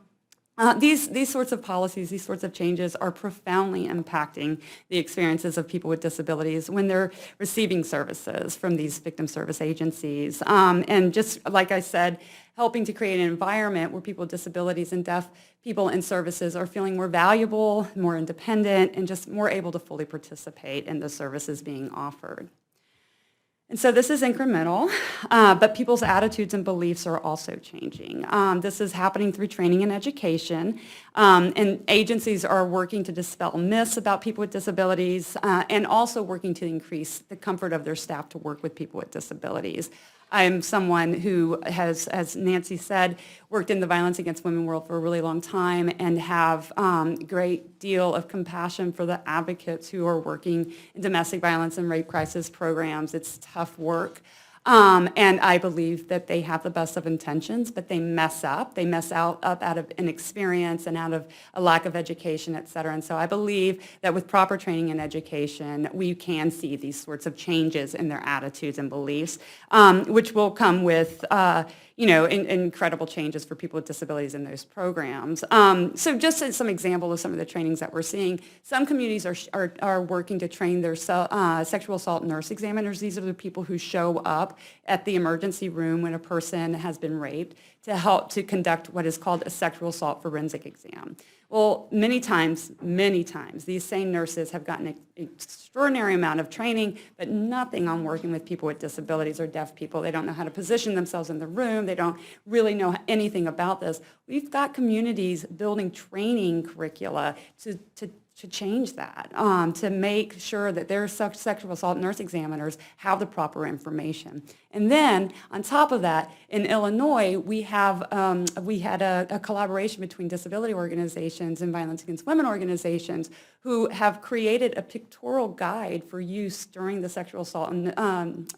these sorts of policies, these sorts of changes are profoundly impacting the experiences of people with disabilities when they're receiving services from these victim service agencies. And just like I said, helping to create an environment where people with disabilities and deaf people in services are feeling more valuable, more independent, and just more able to fully participate in the services being offered. And so this is incremental, but people's attitudes and beliefs are also changing. This is happening through training and education, and agencies are working to dispel myths about people with disabilities and also working to increase the comfort of their staff to work with people with disabilities. I'm someone who has, as Nancy said, worked in the violence against women world for a really long time and have a great deal of compassion for the advocates who are working in domestic violence and rape crisis programs. It's tough work. And I believe that they have the best of intentions, but they mess up. They mess up out of inexperience and out of a lack of education, et cetera. And so I believe that with proper training and education, we can see these sorts of changes in their attitudes and beliefs, which will come with incredible changes for people with disabilities in those programs. So just as some example of some of the trainings that we're seeing, some communities are working to train their sexual assault nurse examiners. These are the people who show up at the emergency room when a person has been raped to help to conduct what is called a sexual assault forensic exam. Well, many times, these same nurses have gotten an extraordinary amount of training, but nothing on working with people with disabilities or deaf people. They don't know how to position themselves in the room. They don't really know anything about this. We've got communities building training curricula to change that, to make sure that their sexual assault nurse examiners have the proper information. And then, on top of that, in Illinois, we had a collaboration between disability organizations and violence against women organizations who have created a pictorial guide for use during the sexual assault and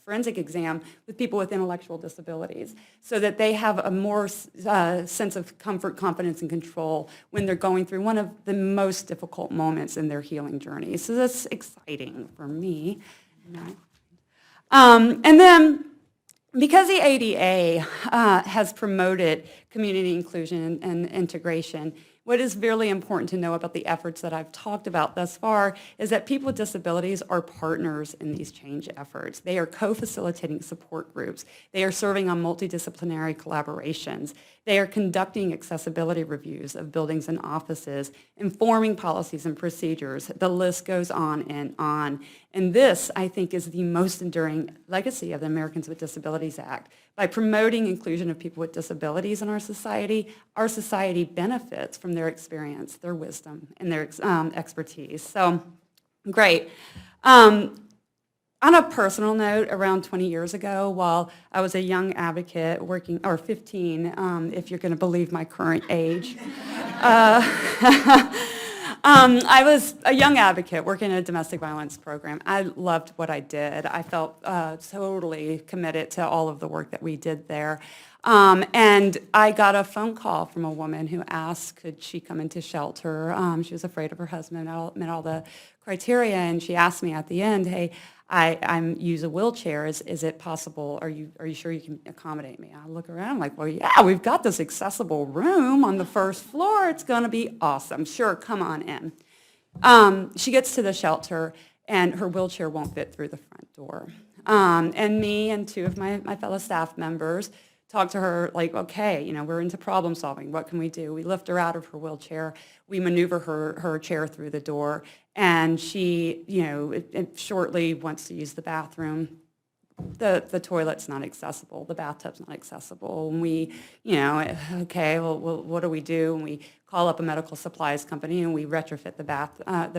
forensic exam with people with intellectual disabilities, so that they have a more sense of comfort, confidence, and control when they're going through one of the most difficult moments in their healing journey. So that's exciting for me. And then, because the ADA has promoted community inclusion and integration, what is really important to know about the efforts that I've talked about thus far is that people with disabilities are partners in these change efforts. They are co-facilitating support groups. They are serving on multidisciplinary collaborations. They are conducting accessibility reviews of buildings and offices, informing policies and procedures. The list goes on and on. And this, I think, is the most enduring legacy of the Americans with Disabilities Act. By promoting inclusion of people with disabilities in our society benefits from their experience, their wisdom, and their expertise. So, great. On a personal note, around 20 years ago, while I was a young advocate working, or 15, if you're going to believe my current age, I was a young advocate working in a domestic violence program. I loved what I did. I felt totally committed to all of the work that we did there. And I got a phone call from a woman who asked, could she come into shelter? She was afraid of her husband, met all the criteria, and she asked me at the end, hey, I use a wheelchair. Is it possible? Are you sure you can accommodate me? I look around like, well, yeah, we've got this accessible room on the first floor. It's going to be awesome. Sure, come on in. She gets to the shelter, and her wheelchair won't fit through the front door. And me and two of my fellow staff members talked to her like, okay, we're into problem solving. What can we do? We lift her out of her wheelchair. We maneuver her chair through the door. And she, shortly wants to use the bathroom. The toilet's not accessible. The bathtub's not accessible. And we, okay, well, what do we do? And we call up a medical supplies company and we retrofit the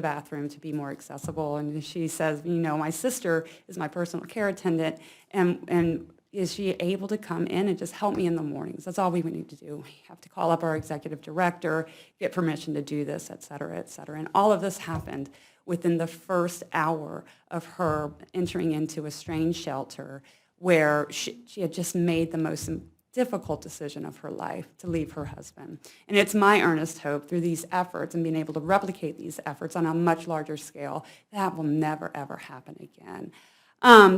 bathroom to be more accessible. And she says, my sister is my personal care attendant, and is she able to come in and just help me in the mornings? That's all we would need to do. We have to call up our executive director, get permission to do this, et cetera, et cetera. And all of this happened within the first hour of her entering into a strange shelter where she had just made the most difficult decision of her life to leave her husband. And it's my earnest hope through these efforts and being able to replicate these efforts on a much larger scale, that will never, ever happen again.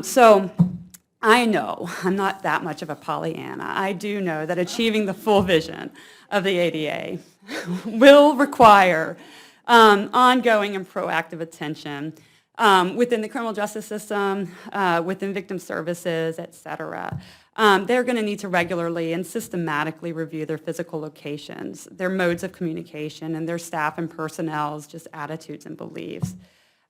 So I know I'm not that much of a Pollyanna. I do know that achieving the full vision of the ADA will require ongoing and proactive attention within the criminal justice system, within victim services, et cetera. They're going to need to regularly and systematically review their physical locations, their modes of communication, and their staff and personnel's just attitudes and beliefs.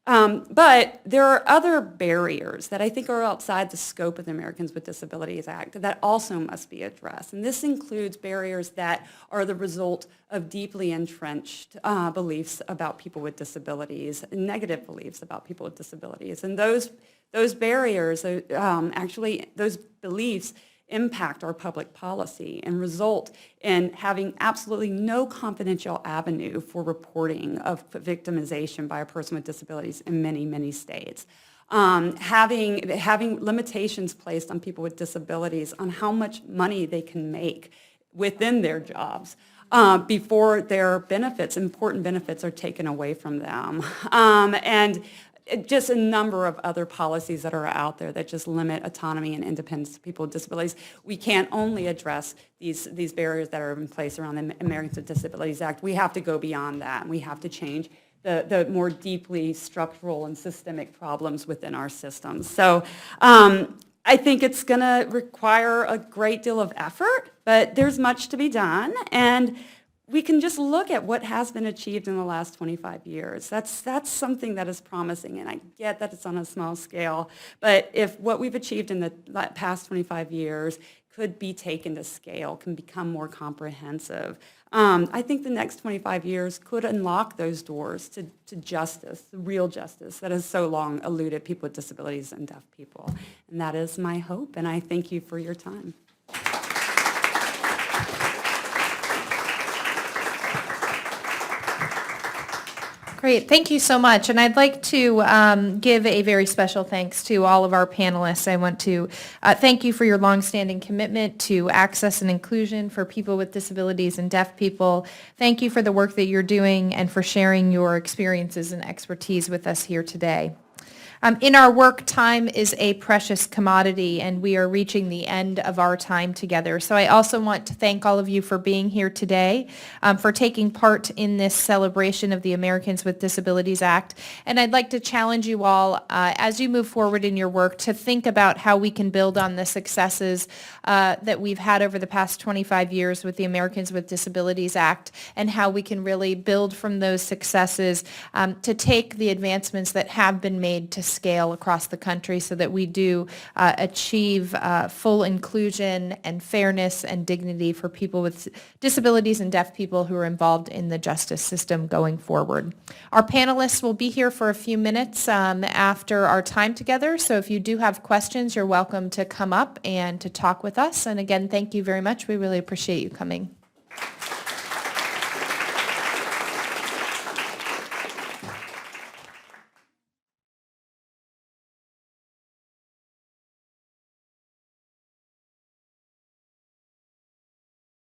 But there are other barriers that I think are outside the scope of the Americans with Disabilities Act that also must be addressed. And this includes barriers that are the result of deeply entrenched beliefs about people with disabilities, negative beliefs about people with disabilities. And those barriers, those beliefs impact our public policy and result in having absolutely no confidential avenue for reporting of victimization by a person with disabilities in many, many states. Having limitations placed on people with disabilities on how much money they can make within their jobs before their benefits, important benefits, are taken away from them. And just a number of other policies that are out there that just limit autonomy and independence to people with disabilities. We can't only address these barriers that are in place around the Americans with Disabilities Act. We have to go beyond that, and we have to change the more deeply structural and systemic problems within our systems. So I think it's going to require a great deal of effort, but there's much to be done. And we can just look at what has been achieved in the last 25 years. That's something that is promising, and I get that it's on a small scale, but if what we've achieved in the past 25 years could be taken to scale, can become more comprehensive, I think the next 25 years could unlock those doors to justice, real justice that has so long eluded people with disabilities and deaf people. And that is my hope, and I thank you for your time. Great, thank you so much. And I'd like to give a very special thanks to all of our panelists. I want to thank you for your longstanding commitment to access and inclusion for people with disabilities and deaf people. Thank you for the work that you're doing and for sharing your experiences and expertise with us here today. In our work, time is a precious commodity, and we are reaching the end of our time together. So I also want to thank all of you for being here today, for taking part in this celebration of the Americans with Disabilities Act. And I'd like to challenge you all, as you move forward in your work, to think about how we can build on the successes that we've had over the past 25 years with the Americans with Disabilities Act, and how we can really build from those successes to take the advancements that have been made to scale across the country so that we do achieve full inclusion and fairness and dignity for people with disabilities and deaf people who are involved in the justice system going forward. Our panelists will be here for a few minutes after our time together, so if you do have questions, you're welcome to come up and to talk with us. And again, thank you very much. We really appreciate you coming.